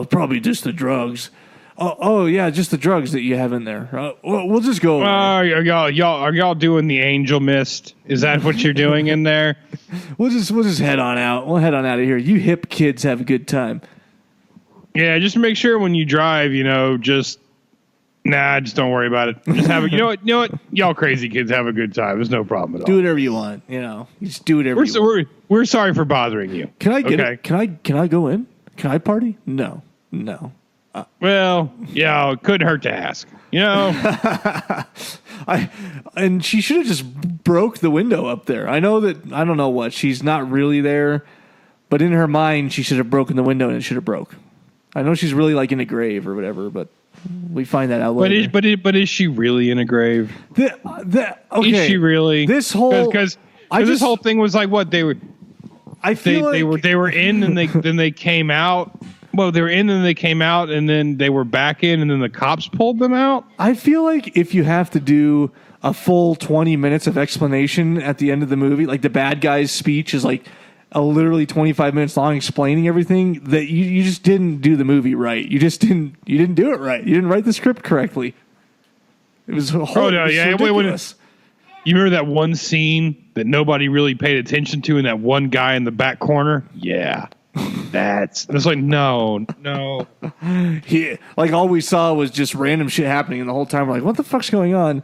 probably just the drugs. Oh yeah, just the drugs that you have in there. We'll just go. Are y'all doing the angel mist? Is that what you're doing in there? We'll just head on out. We'll head on out of here. You hip kids have a good time. Yeah, just make sure when you drive, just don't worry about it. Just have you know what? Y'all crazy kids have a good time. There's no problem at all. Do whatever you want. You just do whatever you want. We're sorry for bothering you. Can I get it? Can I go in? Can I party? No. Well, yeah, it couldn't hurt to ask. And she should have just broke the window up there. I know that I don't know what she's not really there, but in her mind she should have broken the window and it should have broke. I know she's really like in a grave or whatever, but we find that out later. But is she really in a grave? Okay. Is she really? This whole because this whole thing was like what they were. I feel they were in and then they came out. Well, they were in and they came out, and then they were back in, and then the cops pulled them out. I feel like if you have to do a full 20 minutes of explanation at the end of the movie, like the bad guy's speech is like literally 25 minutes long explaining everything, that you just didn't do the movie right. You didn't do it right. You didn't write the script correctly. It was ridiculous. You remember that one scene that nobody really paid attention to, and that one guy in the back corner? Yeah. It's like no. Like all we saw was just random shit happening, and the whole time we're like, "What the fuck's going on?"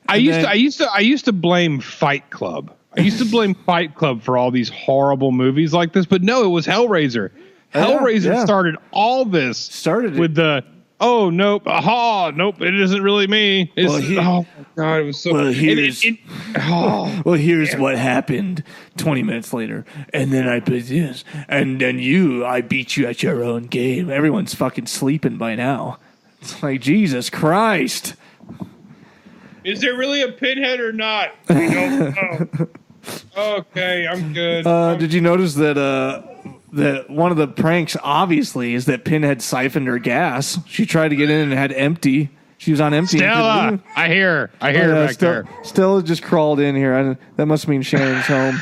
I used to blame Fight Club. I used to blame Fight Club for all these horrible movies like this, but no, it was Hellraiser. Hellraiser started all this. With the oh nope, aha nope, it isn't really me. Oh my god, it was so. Well, here's what happened 20 minutes later, and then I put this, and then I beat you at your own game. Everyone's fucking sleeping by now. It's like Jesus Christ. Is there really a pinhead or not? We don't know. Okay, I'm good. Did you notice that one of the pranks, obviously, is that Pinhead siphoned her gas. She tried to get in and had empty. She was on empty. Stella, I hear her back there. Stella just crawled in here. That must mean Shannon's home.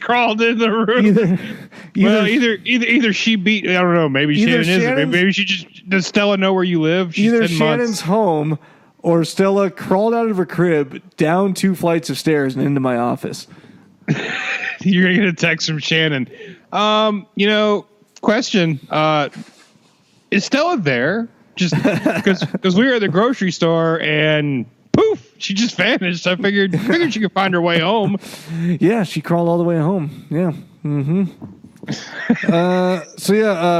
Crawled in the room. Either she beat. I don't know. Maybe Shannon is. Maybe she just does. Stella know where you live? She's either 10 Shannon's months. home or Stella crawled out of her crib, down 2 flights of stairs, and into my office. You're gonna get a text from Shannon. Question: is Stella there? Just because we were at the grocery store and poof, she just vanished. I figured she could find her way home. Yeah, she crawled all the way home. Yeah. Mm-hmm.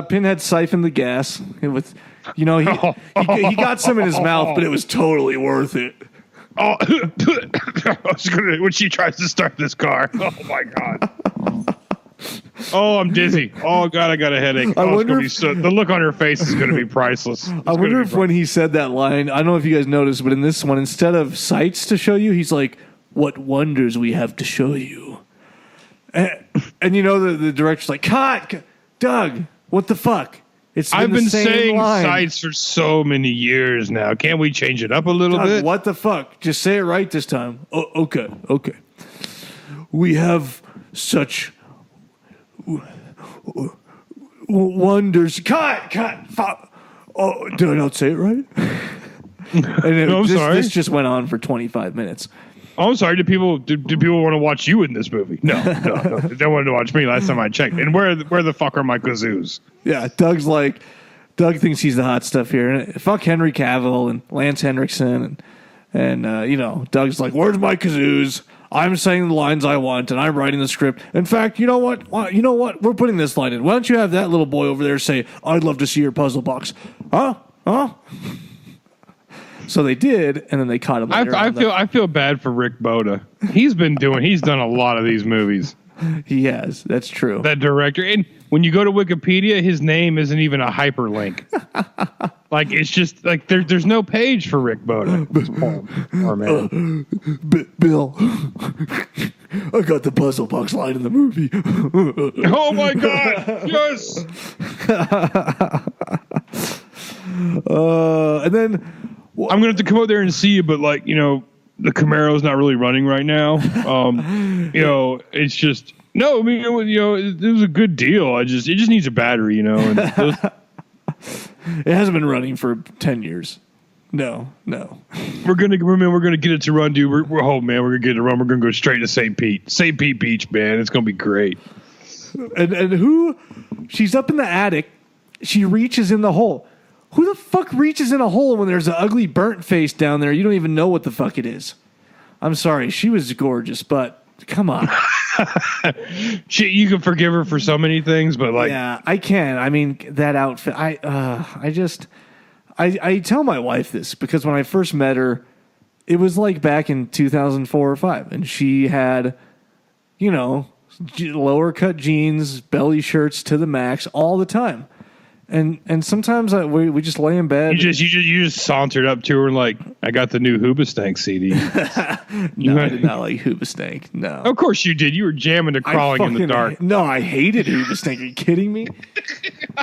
Pinhead siphoned the gas. It was, he got some in his mouth, but it was totally worth it. Oh, when she tries to start this car. Oh my God. Oh, I'm dizzy. Oh God, I got a headache. The look on her face is going to be priceless. I wonder if when he said that line, I don't know if you guys noticed, but in this one, instead of sights to show you, he's like, "What wonders we have to show you." And the director's like, "Cut, Doug, what the fuck?" I've been saying sights for so many years now. Can't we change it up a little bit? What the fuck? Just say it right this time. Oh, okay. We have such wonders. Cut. Fuck. Oh, did I not say it right? I'm sorry. This just went on for 25 minutes. Oh, I'm sorry. Do people want to watch you in this movie? No. They wanted to watch me last time I checked. And where the fuck are my kazoos? Yeah, Doug thinks he's the hot stuff here. And fuck Henry Cavill and Lance Henriksen and Doug's like, "Where's my kazoos? I'm saying the lines I want and I'm writing the script. In fact, you know what? We're putting this line in. Why don't you have that little boy over there say, 'I'd love to see your puzzle box.'" Huh? So they did, and then they caught him later. I feel bad for Rick Boda. He's done a lot of these movies. He has. That's true. That director. And when you go to Wikipedia, his name isn't even a hyperlink. Like, it's just like there's no page for Rick Boda. Poor man. Bill, I got the puzzle box line in the movie. Oh my God! Yes. And then I'm gonna have to come out there and see you, but the Camaro's not really running right now. It's just no. I mean, it was a good deal. It just needs a battery, And it hasn't been running for 10 years. No. We're gonna get it to run, dude. We're gonna get it to run. We're gonna go straight to St. Pete Beach, man. It's gonna be great. And she's up in the attic. She reaches in the hole. Who the fuck reaches in a hole when there's an ugly burnt face down there? You don't even know what the fuck it is. I'm sorry. She was gorgeous, but come on. You can forgive her for so many things, but yeah, I can. I mean, that outfit. I tell my wife this because when I first met her, it was like back in 2004 or 5, and she had, lower cut jeans, belly shirts to the max all the time. And sometimes we just lay in bed. You just sauntered up to her and like, "I got the new Hoobastank CD." No, I did not like Hoobastank. No, of course you did. You were jamming to Crawling in the Dark. No, I hated Hoobastank. Are you kidding me?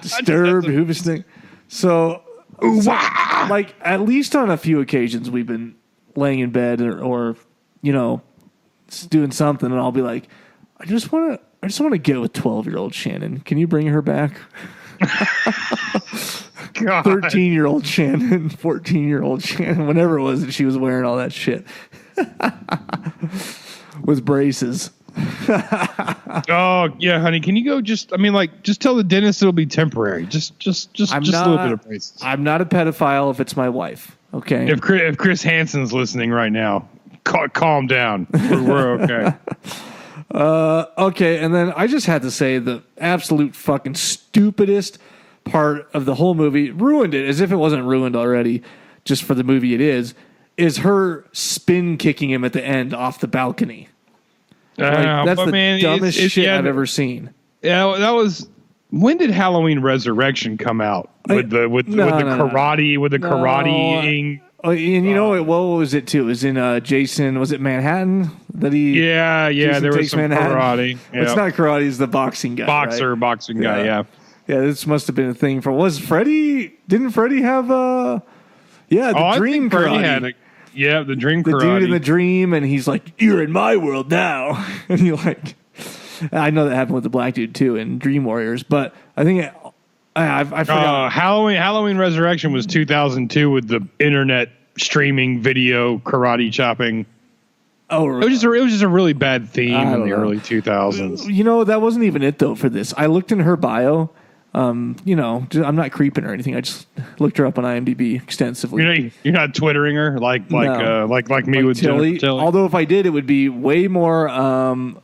Disturbed Hoobastank. So, like at least on a few occasions we've been laying in bed or doing something, and I'll be like, I just want to get with 12-year-old Shannon. Can you bring her back? 13-year-old Shannon, 14-year-old Shannon, whenever it was that she was wearing all that shit with braces. Oh yeah, honey. Can you go? Just tell the dentist it'll be temporary. Just a little bit of braces. I'm not a pedophile if it's my wife. Okay. If Chris Hansen's listening right now, calm down. We're okay. Okay, and then I just had to say the absolute fucking stupidest part of the whole movie, ruined it as if it wasn't ruined already, just for the movie it is her spin kicking him at the end off the balcony. That's the dumbest shit I've ever seen. Yeah, that was. When did Halloween Resurrection come out with the karateing? Oh, and you know what was it too? It was in Jason. Was it Manhattan that he? Yeah. Jason There was Takes some Manhattan? karate. Yeah. It's not karate. It's the boxing guy. Boxing guy. Yeah. Yeah, this must have been a thing for. Was Freddy? Didn't Freddy have the dream karate? The dream the karate. Dude in the dream, and he's like, "You're in my world now," and he like. I know that happened with the black dude too in Dream Warriors, but I think I forgot. Halloween Resurrection was 2002 with the internet streaming video karate chopping. Oh, it was just a really bad theme in the early 2000s. You know, that wasn't even it though. For this, I looked in her bio. I'm not creeping or anything. I just looked her up on IMDb extensively. You're not twittering her like me with Tilly. Tilly. Although if I did, it would be way more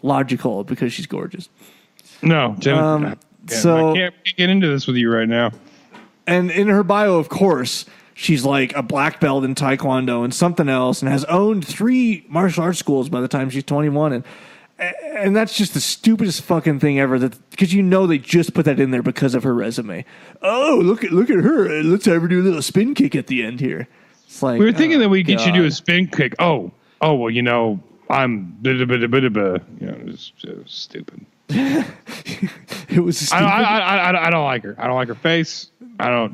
logical because she's gorgeous. No, so I can't get into this with you right now. And in her bio, of course, she's like a black belt in Taekwondo and something else, and has owned 3 martial arts schools by the time she's 21. And that's just the stupidest fucking thing ever. Because they just put that in there because of her resume. Oh, look at her. Let's have her do a little spin kick at the end here. It's like we were thinking that we get you to do a spin kick. Oh, well, I'm it's stupid. It was stupid. I don't like her. I don't like her face.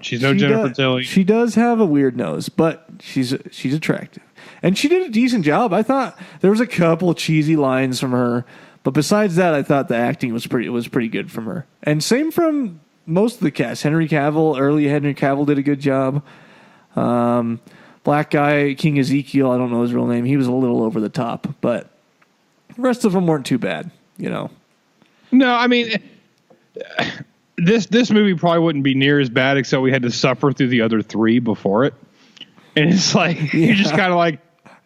She's no Jennifer Tilly. She does have a weird nose, but she's attractive. And she did a decent job. I thought there was a couple of cheesy lines from her, but besides that, I thought the acting was pretty good from her. And same from most of the cast. Henry Cavill did a good job. Black guy, King Ezekiel, I don't know his real name. He was a little over the top, but the rest of them weren't too bad, No, I mean, this movie probably wouldn't be near as bad, except we had to suffer through the other 3 before it. And it's like, you're just kind of like,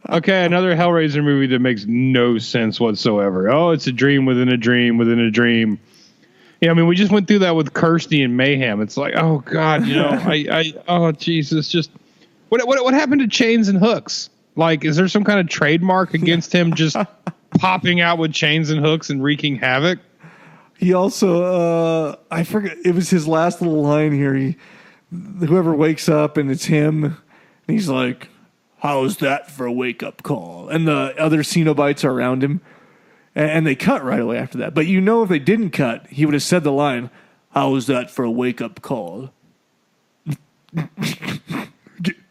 okay, another Hellraiser movie that makes no sense whatsoever. Oh, it's a dream within a dream within a dream. Yeah, I mean, we just went through that with Kirsty and Mayhem. It's like, oh God, oh Jesus, just what happened to Chains and Hooks? Like, is there some kind of trademark against him just popping out with chains and hooks and wreaking havoc? He also, I forget, it was his last little line here. Whoever wakes up and it's him, and he's like, how's that for a wake-up call? And the other Cenobites are around him, and they cut right away after that. But if they didn't cut, he would have said the line, how's that for a wake-up call?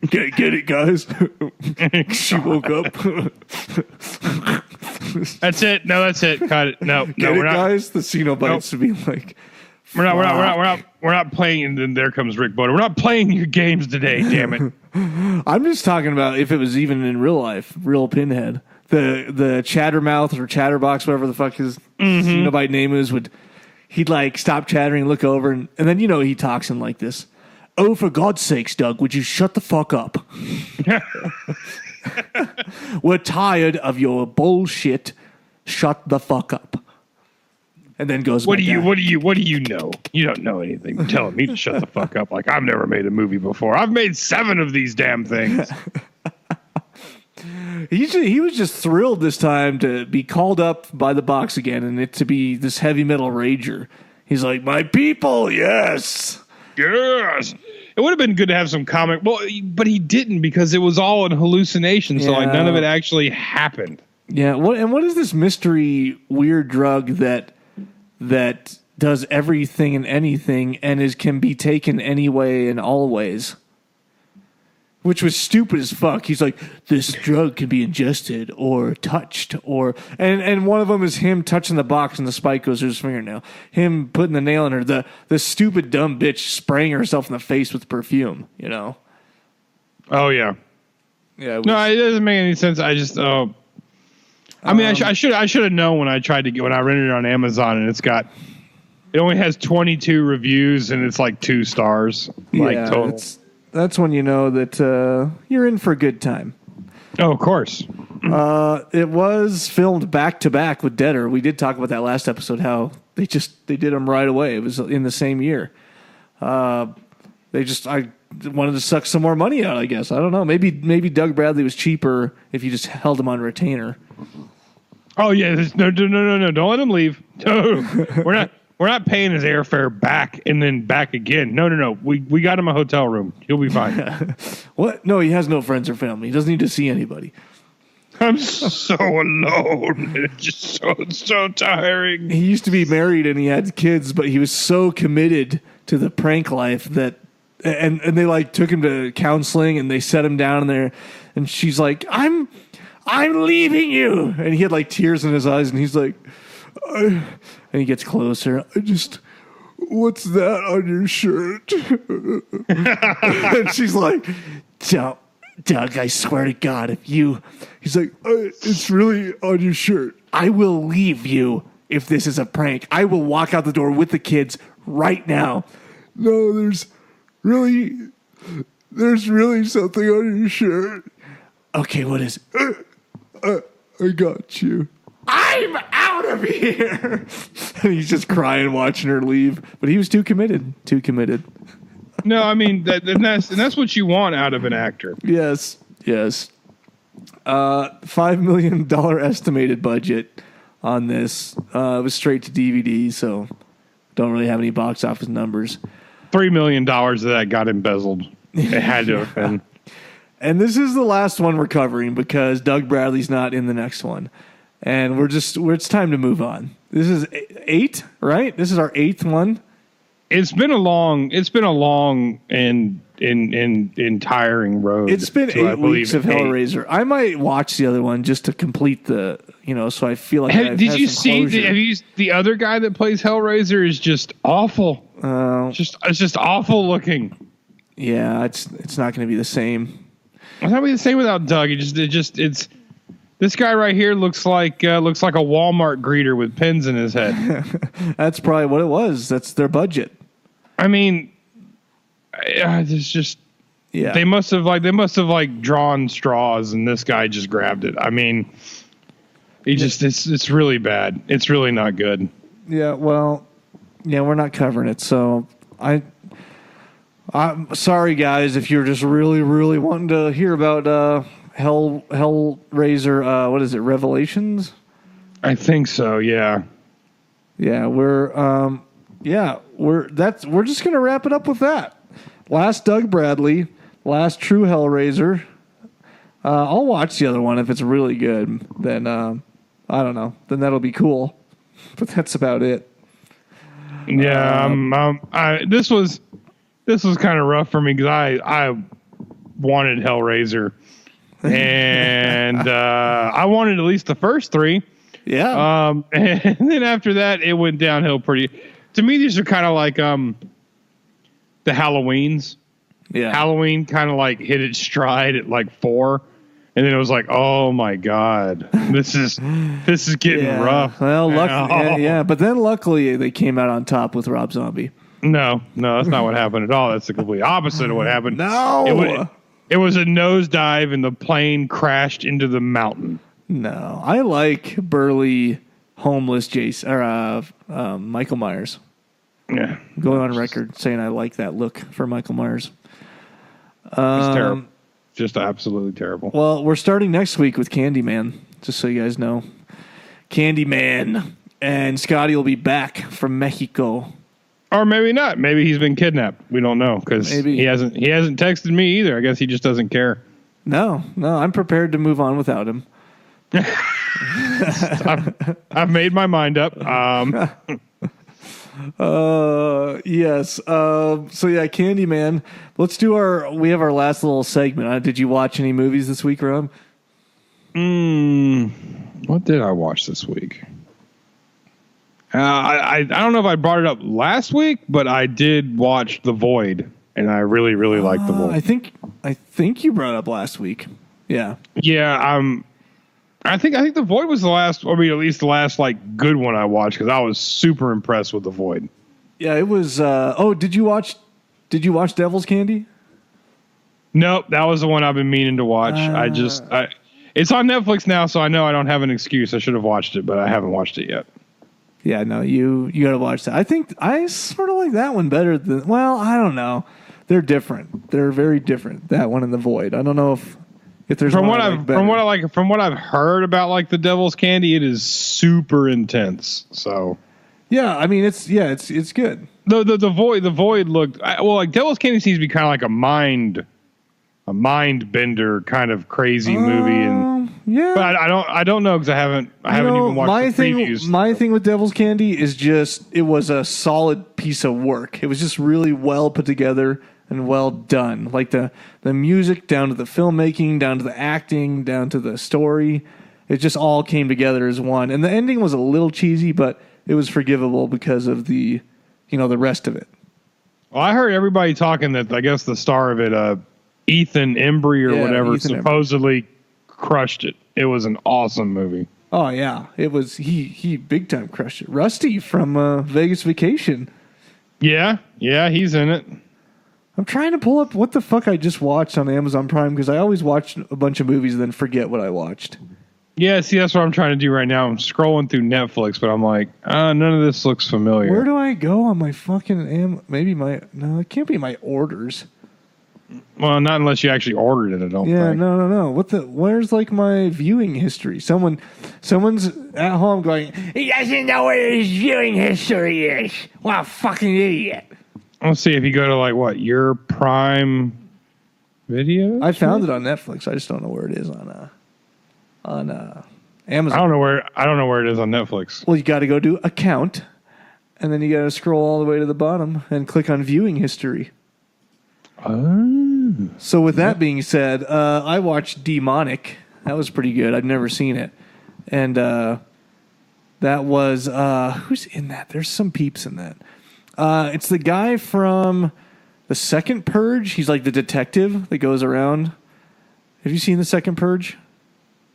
Get it, guys? She woke up. That's it. No, that's it. Cut it. No, we're not, guys. The Cenobites would be like, we're not playing. And then there comes Rick Boda. We're not playing your games today. Damn it. I'm just talking about if it was even in real life, real Pinhead, the Chattermouth or Chatterbox, whatever the fuck his Cenobite name is, he'd like stop chattering, look over, and then he talks in like this. Oh, for God's sakes, Doug, would you shut the fuck up? We're tired of your bullshit. Shut the fuck up. And then goes. What do you know? You don't know anything. You're telling me to shut the fuck up. Like I've never made a movie before. I've made 7 of these damn things. He was just thrilled this time to be called up by the box again, and it to be this heavy metal rager. He's like, my people, yes. Yes. It would have been good to have some comic, but he didn't because it was all an hallucination. So like none of it actually happened. Yeah. What is this mystery weird drug that does everything and anything and can be taken anyway and always? Which was stupid as fuck. He's like, this drug can be ingested or touched and one of them is him touching the box and the spike goes through his fingernail. Him putting the nail in her. The stupid dumb bitch spraying herself in the face with perfume, Oh yeah. Yeah. No, it doesn't make any sense. I just I mean, I should have known when I rented it on Amazon and it only has 22 reviews and it's like 2 stars. Yeah, total. That's when you know that you're in for a good time. Oh, of course. It was filmed back to back with Deader. We did talk about that last episode, how they did them right away. It was in the same year. I wanted to suck some more money out, I guess. I don't know. Maybe Doug Bradley was cheaper if you just held him on retainer. Oh, yeah. No. Don't let him leave. No, we're not paying his airfare back and then back again. No. We got him a hotel room. He'll be fine. What? No, he has no friends or family. He doesn't need to see anybody. I'm so alone. It's just so tiring. He used to be married and he had kids, but he was so committed to the prank life that, and they like took him to counseling and they set him down there, and she's like, I'm leaving you, and he had like tears in his eyes, and he's like, and he gets closer. What's that on your shirt? And she's like, Doug, I swear to God, he's like, it's really on your shirt. I will leave you if this is a prank. I will walk out the door with the kids right now. No, there's really something on your shirt. Okay, what is it? I got you. I'm out of here. And he's just crying, watching her leave. But he was too committed. No, I mean that's what you want out of an actor. Yes. $5 million estimated budget on this. It was straight to DVD, so don't really have any box office numbers. $3 million of that got embezzled. It had to have been. And this is the last one we're covering because Doug Bradley's not in the next one, and it's time to move on. This is 8, right? This is our 8th one. It's been a long and tiring road. It's been 8 weeks of Hellraiser. I might watch the other one just to complete the, so I feel like have you seen the other guy that plays Hellraiser is just awful. It's just awful looking. Yeah, it's not going to be the same. It's not going to be the same without Doug. It's this guy right here looks like a Walmart greeter with pins in his head. That's probably what it was. That's their budget. I mean, it's just they must have drawn straws and this guy just grabbed it. I mean, it's really bad. It's really not good. Yeah, well, we're not covering it, so I'm sorry, guys, if you're just really, really wanting to hear about Hellraiser. What is it? Revelations? I think so. Yeah. Yeah, we're just gonna wrap it up with that. Last Doug Bradley, last true Hellraiser. I'll watch the other one if it's really good. Then I don't know. Then that'll be cool. But that's about it. Yeah. This was kind of rough for me because I wanted Hellraiser, and I wanted at least the first 3. Yeah. And then after that, it went downhill pretty. To me, these are kind of like the Halloweens. Yeah. Halloween kind of like hit its stride at like 4, and then it was like, oh my God, this is getting rough. Well, but then luckily they came out on top with Rob Zombie. No, that's not what happened at all. That's the complete opposite of what happened. No. It was a nosedive and the plane crashed into the mountain. No, I like burly, homeless Michael Myers. Yeah. Going on record saying I like that look for Michael Myers. It's terrible. Just absolutely terrible. Well, we're starting next week with Candyman, just so you guys know. Candyman. And Scotty will be back from Mexico. Or maybe not. Maybe he's been kidnapped. We don't know because he hasn't texted me either. I guess he just doesn't care. No, I'm prepared to move on without him. I've made my mind up. Yes. So yeah, Candyman. Let's do we have our last little segment. Did you watch any movies this week, Rob? What did I watch this week? I don't know if I brought it up last week, but I did watch The Void, and I really, really liked The Void. I think you brought it up last week. Yeah. Yeah. I think The Void was the last, at least the last like good one I watched because I was super impressed with The Void. Yeah, it was. Did you watch Devil's Candy? Nope, that was the one I've been meaning to watch. It's on Netflix now, so I know I don't have an excuse. I should have watched it, but I haven't watched it yet. Yeah, no, you got to watch that. I think I sort of like that one better than. Well, I don't know. They're different. They're very different. That one and The Void. I don't know if there's from what I've heard about like the Devil's Candy, it is super intense. So Yeah, I mean it's good. The void looked like Devil's Candy seems to be kind of like a mind bender kind of crazy movie, and yeah, but I don't know because I haven't even watched the previews. My thing with Devil's Candy is just it was a solid piece of work. It was just really well put together and well done. Like the music down to the filmmaking, down to the acting, down to the story. It just all came together as one. And the ending was a little cheesy, but it was forgivable because of the rest of it. Well, I heard everybody talking that I guess the star of it, Ethan Embry or whatever, supposedly crushed it. It was an awesome movie. Oh yeah, it was. He big time crushed it. Rusty from Vegas Vacation. Yeah, he's in it. I'm trying to pull up what the fuck I just watched on Amazon Prime because I always watch a bunch of movies and then forget what I watched. Yeah, see, that's what I'm trying to do right now. I'm scrolling through Netflix, but I'm like, none of this looks familiar. Where do I go on my fucking no, it can't be my orders. Well, not unless you actually ordered it, I don't think. Yeah, no. Where's like my viewing history? Someone's at home going, he doesn't know what his viewing history is. What a fucking idiot. Let's see if you go to like what, your Prime Video? I found it on Netflix. I just don't know where it is on Amazon. I don't know where it is on Netflix. Well, you got to go to account, and then you got to scroll all the way to the bottom and click on viewing history. Oh. So with that being said, I watched Demonic. That was pretty good. I'd never seen it, and that was who's in that? There's some peeps in that. It's the guy from the second Purge. He's like the detective that goes around. Have you seen the second Purge?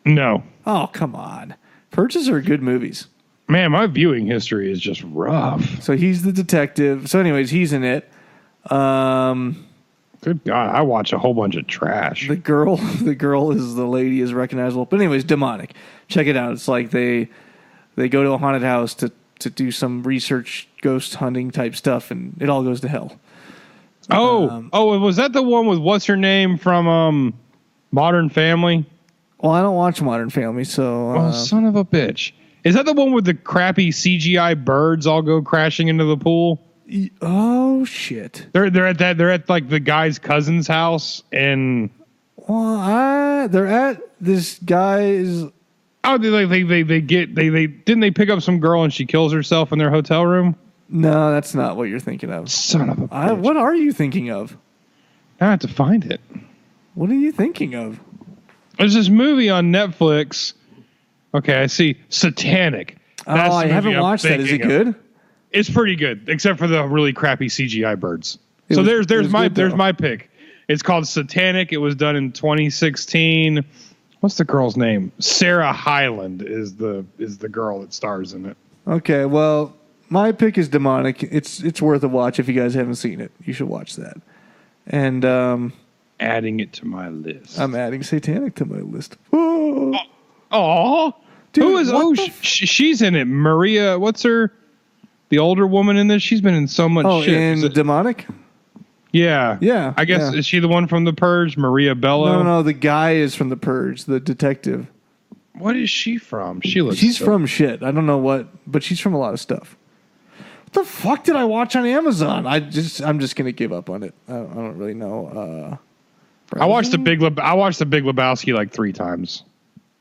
No. Oh, come on. Purges are good movies. Man, my viewing history is just rough. So he's the detective. So anyways, he's in it. Good God, I watch a whole bunch of trash. The girl is the lady is recognizable. But anyways, Demonic. Check it out. It's like they go to a haunted house to do some research, ghost hunting type stuff, and it all goes to hell. Was that the one with what's her name from Modern Family? Well, I don't watch Modern Family, so... son of a bitch. Is that the one with the crappy CGI birds all go crashing into the pool? Oh, shit. They're at like the guy's cousin's house, and... Well, they're at this guy's... Oh, didn't they pick up some girl and she kills herself in their hotel room? No, that's not what you're thinking of. Son of a bitch. What are you thinking of? I have to find it. What are you thinking of? There's this movie on Netflix. Okay, I see. Satanic. That's I haven't watched that. Is it good? It's pretty good, except for the really crappy CGI birds. There's my pick. It's called Satanic. It was done in 2016. What's the girl's name? Sarah Hyland is the girl that stars in it. Okay, well, my pick is Demonic. It's worth a watch if you guys haven't seen it. You should watch that. And adding it to my list. I'm adding Satanic to my list. Oh, dude, who is? She's in it. Maria, what's her? The older woman in this. She's been in so much shit. In Demonic. Yeah. I guess is she the one from The Purge? Maria Bello. No. The guy is from The Purge. The detective. What is she from? She's from shit. I don't know what, but she's from a lot of stuff. What the fuck did I watch on Amazon? I'm just gonna give up on it. I don't really know. I watched the Big Lebowski like 3 times,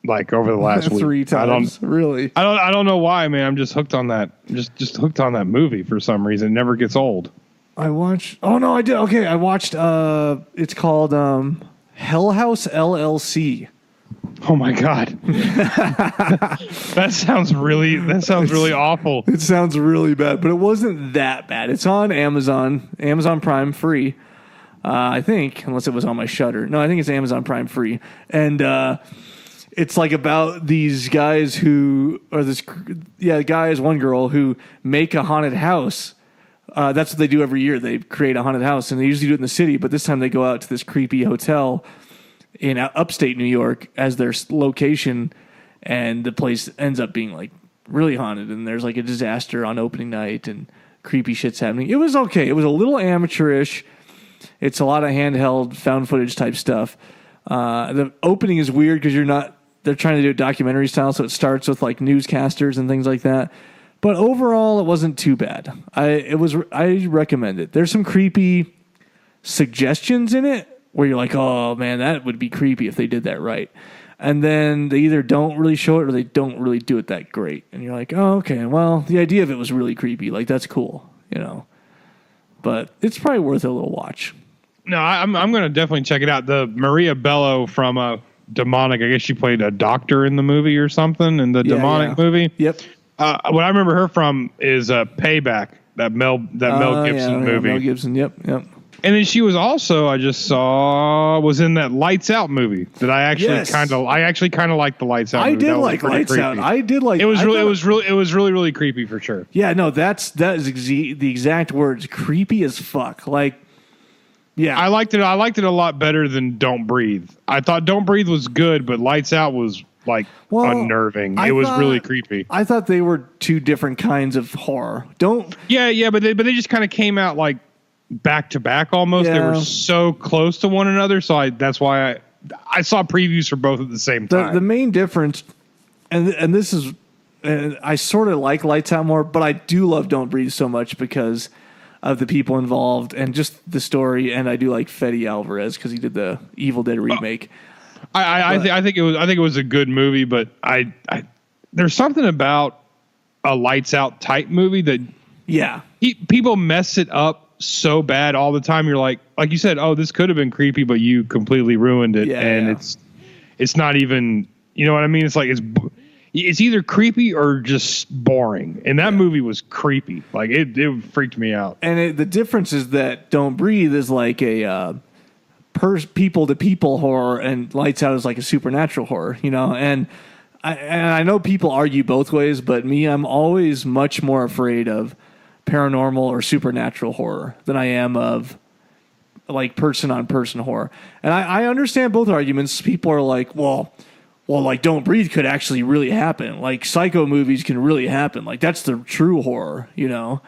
like over the last week. 3 times, really? I don't know why, man. I'm just hooked on that. Just hooked on that movie for some reason. It never gets old. I watched. Oh no, I did. Okay, I watched. It's called Hell House LLC. Oh my God, that sounds really awful. It sounds really bad, but it wasn't that bad. It's on Amazon Prime free. I think, unless it was on my Shudder. No, I think it's Amazon Prime free. And it's like about these guys guys, one girl who make a haunted house. That's what they do every year. They create a haunted house, and they usually do it in the city, but this time they go out to this creepy hotel in upstate New York as their location, and the place ends up being like really haunted, and there's like a disaster on opening night, and creepy shit's happening. It was okay. It was a little amateurish. It's a lot of handheld, found footage type stuff. The opening is weird because they're trying to do it documentary style, so it starts with like newscasters and things like that. But overall, it wasn't too bad. I recommend it. There's some creepy suggestions in it where you're like, oh man, that would be creepy if they did that right. And then they either don't really show it or they don't really do it that great. And you're like, oh, okay, well, the idea of it was really creepy. Like, that's cool, you know. But it's probably worth a little watch. No, I'm going to definitely check it out. The Maria Bello from Demonic, I guess she played a doctor in the movie or something in the Demonic movie. Yep. What I remember her from is Payback, that Mel Gibson movie. Mel Gibson, yep. And then she was also, I just saw, was in that Lights Out movie that I actually kind of liked the Lights Out movie. I did like Lights Out. I did like it. Was really creepy for sure. Yeah, no, that is the exact words. Creepy as fuck. Like, yeah. I liked it a lot better than Don't Breathe. I thought Don't Breathe was good, but Lights Out was unnerving. It was really creepy. I thought they were two different kinds of horror. Yeah, but they just kind of came out like back to back almost. Yeah. They were so close to one another, so that's why I saw previews for both at the same time. The main difference, and this is, I sort of like Lights Out more, but I do love Don't Breathe so much because of the people involved and just the story. And I do like Fede Alvarez because he did the Evil Dead remake. I think it was a good movie, but I there's something about a Lights Out type movie that people mess it up so bad all the time. You're like you said, oh, this could have been creepy, but you completely ruined it, it's not even, you know what I mean? It's like it's either creepy or just boring, and that movie was creepy. Like it freaked me out. And the difference is that Don't Breathe is like a people to people horror, and Lights Out is like a supernatural horror, you know. And I know people argue both ways, but I'm always much more afraid of paranormal or supernatural horror than I am of like person on person horror. And I understand both arguments. People are like, well, like Don't Breathe could actually really happen. Like psycho movies can really happen. Like that's the true horror, you know.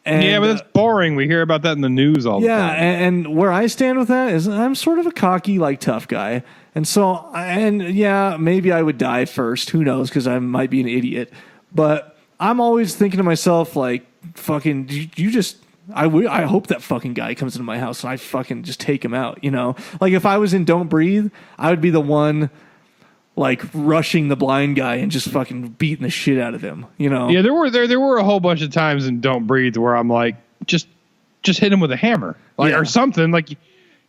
And, but that's boring. We hear about that in the news all the time. Yeah, and where I stand with that is I'm sort of a cocky, like, tough guy. And so, maybe I would die first. Who knows, because I might be an idiot. But I'm always thinking to myself, like, fucking, I hope that fucking guy comes into my house and I fucking just take him out, you know? Like, if I was in Don't Breathe, I would be the one like rushing the blind guy and just fucking beating the shit out of him, you know? Yeah, there were a whole bunch of times in Don't Breathe where I'm like, just hit him with a hammer, or something. Like,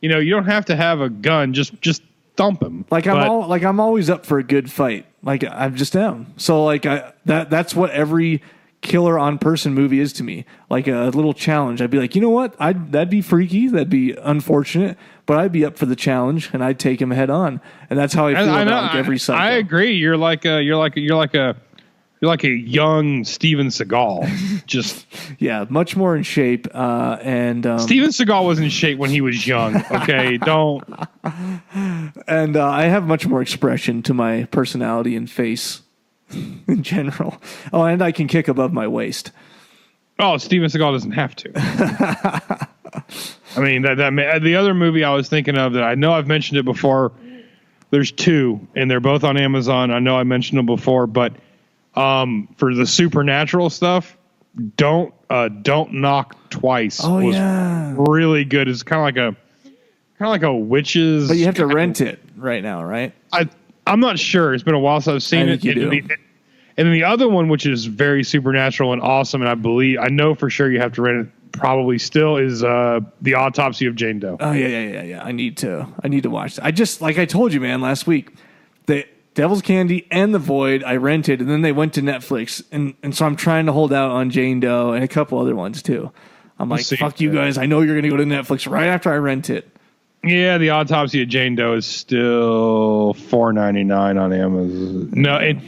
you know, you don't have to have a gun. Just thump him. I'm always up for a good fight. Like I just am. So like that's what every killer on person movie is to me. Like a little challenge. I'd be like, you know what? That'd be freaky. That'd be unfortunate. But I'd be up for the challenge, and I'd take him head on, and that's how I feel about like every cycle. I agree. You're like a young Steven Seagal. Just much more in shape. And Steven Seagal was in shape when he was young. Okay, don't. And I have much more expression to my personality and face in general. Oh, and I can kick above my waist. Oh, Steven Seagal doesn't have to. I mean, the other movie I was thinking of that I know I've mentioned it before. There's two, and they're both on Amazon. I know I mentioned them before, but for the supernatural stuff, Don't Knock Twice. Oh, was really good. It's kind of like a witch's. But you have to rent it right now, right? I'm not sure. It's been a while since I've seen it. And then the other one, which is very supernatural and awesome, and I know for sure you have to rent it. Probably still is The Autopsy of Jane Doe. Oh yeah. I need to watch that. I just, like I told you, man, last week, the Devil's Candy and The Void I rented, and then they went to Netflix, and so I'm trying to hold out on Jane Doe and a couple other ones too. I'm like, fuck you guys. I know you're gonna go to Netflix right after I rent it. Yeah, The Autopsy of Jane Doe is still $4.99 on Amazon. No, and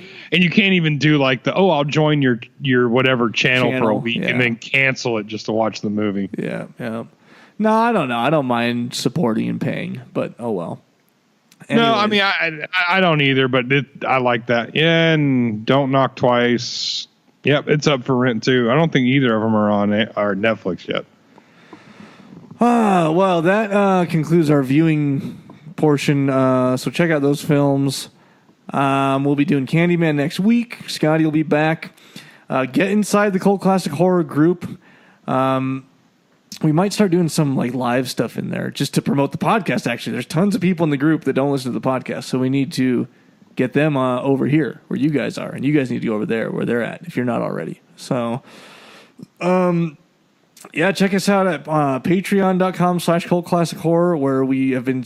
you can't even do like I'll join your whatever channel for a week and then cancel it just to watch the movie. Yeah. No, I don't know. I don't mind supporting and paying, but oh well. Anyways. No, I mean I don't either, but I like that. Yeah, and Don't Knock Twice. Yep, it's up for rent too. I don't think either of them are on our Netflix yet. Well, that concludes our viewing portion. So check out those films. We'll be doing Candyman next week. Scotty will be back. get inside the Cult Classic Horror group. We might start doing some like live stuff in there just to promote the podcast. Actually, there's tons of people in the group that don't listen to the podcast, so we need to get them over here where you guys are, and you guys need to go over there where they're at if you're not already. So, yeah, check us out at patreon.com/cultclassichorror, where we have been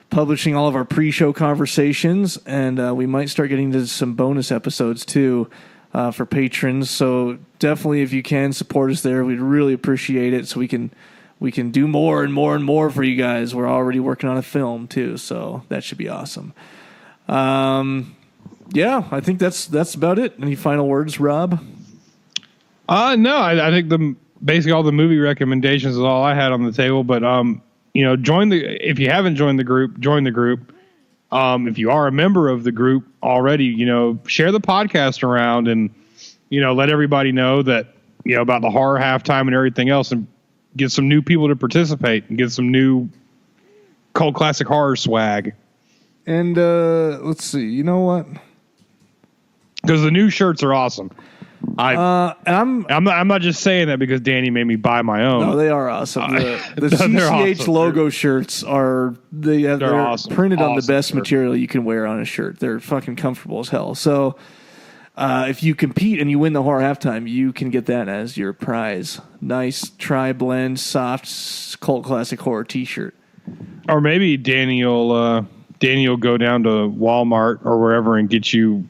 publishing all of our pre-show conversations, and we might start getting to some bonus episodes too. For patrons, so definitely if you can support us there, we'd really appreciate it. So we can do more and more and more for you guys. We're already working on a film too, so that should be awesome. Yeah, I think that's about it. Any final words, Rob? No, I think basically all the movie recommendations is all I had on the table. But if you haven't joined the group, join the group. If you are a member of the group already, share the podcast around and, let everybody know that, about the horror halftime and everything else, and get some new people to participate and get some new Cult Classic Horror swag. And let's see, you know what? Because the new shirts are awesome. I'm not just saying that because Danny made me buy my own. No, they are awesome. The CCH awesome. Logo shirts they're awesome. Printed on the best material you can wear on a shirt. They're fucking comfortable as hell. So if you compete and you win the horror halftime, you can get that as your prize. Nice tri-blend soft Cult Classic Horror T-shirt. Or maybe Danny will go down to Walmart or wherever and get you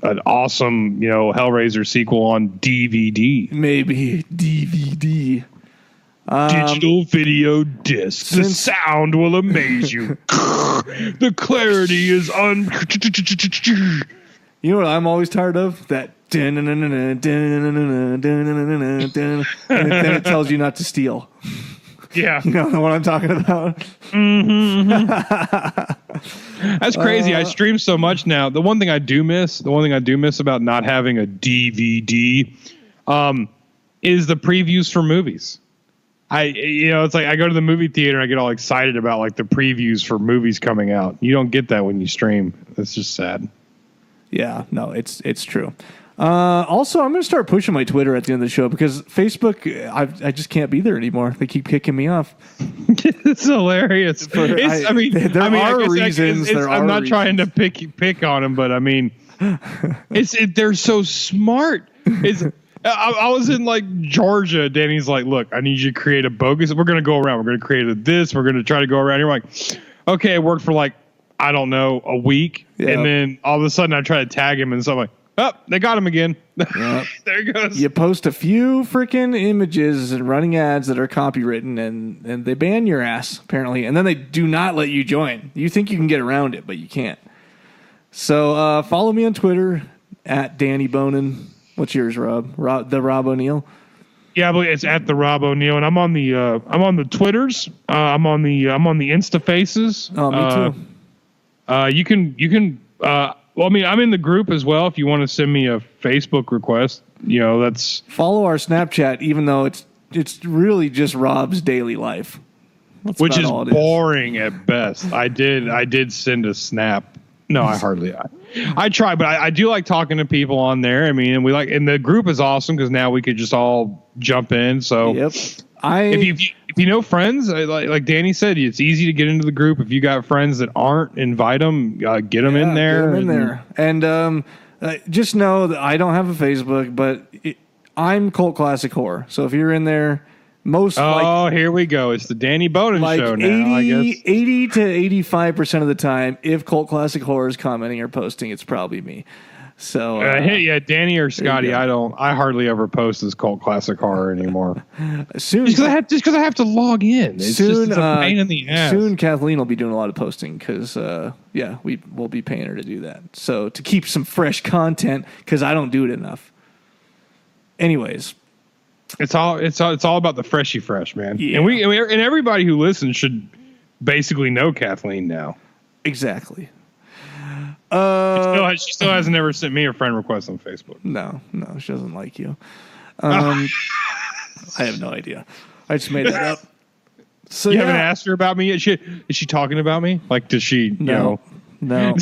an awesome, Hellraiser sequel on DVD. Maybe DVD. Digital video disc. The sound will amaze you. The clarity is You know what I'm always tired of? That and then it tells you not to steal. Yeah. You know what I'm talking about? Mm-hmm. That's crazy. I stream so much now. The one thing I do miss about not having a DVD is the previews for movies. It's like I go to the movie theater and I get all excited about like the previews for movies coming out. You don't get that when you stream. It's just sad. Yeah, no, it's true. Also, I'm going to start pushing my Twitter at the end of the show because Facebook, I just can't be there anymore. They keep kicking me off. It's hilarious. There are reasons. I'm not trying to pick on them, but I mean, they're so smart. I was in like Georgia. Danny's like, look, I need you to create a bogus. We're going to go around. We're going to create this. We're going to try to go around. You're like, okay, it worked for like, I don't know, a week. Yep. And then all of a sudden I try to tag him and so I'm like, oh, they got him again. Yep. There he goes. You post a few freaking images and running ads that are copywritten and they ban your ass, apparently. And then they do not let you join. You think you can get around it, but you can't. So follow me on Twitter at Danny Bonin. What's yours, Rob? The Rob O'Neill? Yeah, but it's at the Rob O'Neill, and I'm on the Twitters. I'm on the Insta Faces. Oh, me too. You can. Well, I mean, I'm in the group as well. If you want to send me a Facebook request, that's follow our Snapchat. Even though it's really just Rob's daily life, which is boring at best. I did send a snap. No, I try, but I do like talking to people on there. I mean, and the group is awesome because now we could just all jump in. So yep. If you know friends, like Danny said, it's easy to get into the group. If you got friends that aren't, invite them, get them in there. Get them in there. And just know that I don't have a Facebook, but I'm Cult Classic Horror. So if you're in there, here we go. It's the Danny Bonin show now, I guess. 80 to 85% of the time, if Cult Classic Horror is commenting or posting, it's probably me. So Danny or Scotty, I hardly ever post as Cult Classic Horror anymore. Soon, just because I have to log in. It's a pain in the ass. Soon Kathleen will be doing a lot of posting because we will be paying her to do that. So to keep some fresh content because I don't do it enough. Anyways, it's all about the freshy fresh, man. Yeah. And everybody who listens should basically know Kathleen now. Exactly. She still hasn't ever sent me a friend request on Facebook. No, she doesn't like you. I have no idea. I just made that up. So you haven't asked her about me yet? Is she talking about me? Like, does she? No. No.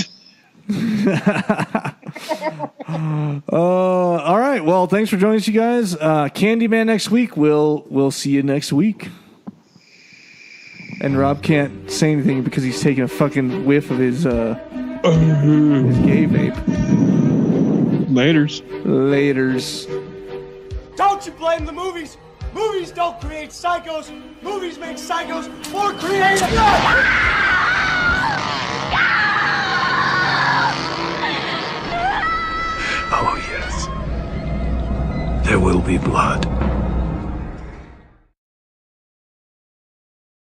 All right. Well, thanks for joining us, you guys. Candyman next week. We'll see you next week. And Rob can't say anything because he's taking a fucking whiff of his gay vape. Laters. Don't you blame the movies. Movies don't create psychos. Movies make psychos more creative. Oh, yes. There will be blood.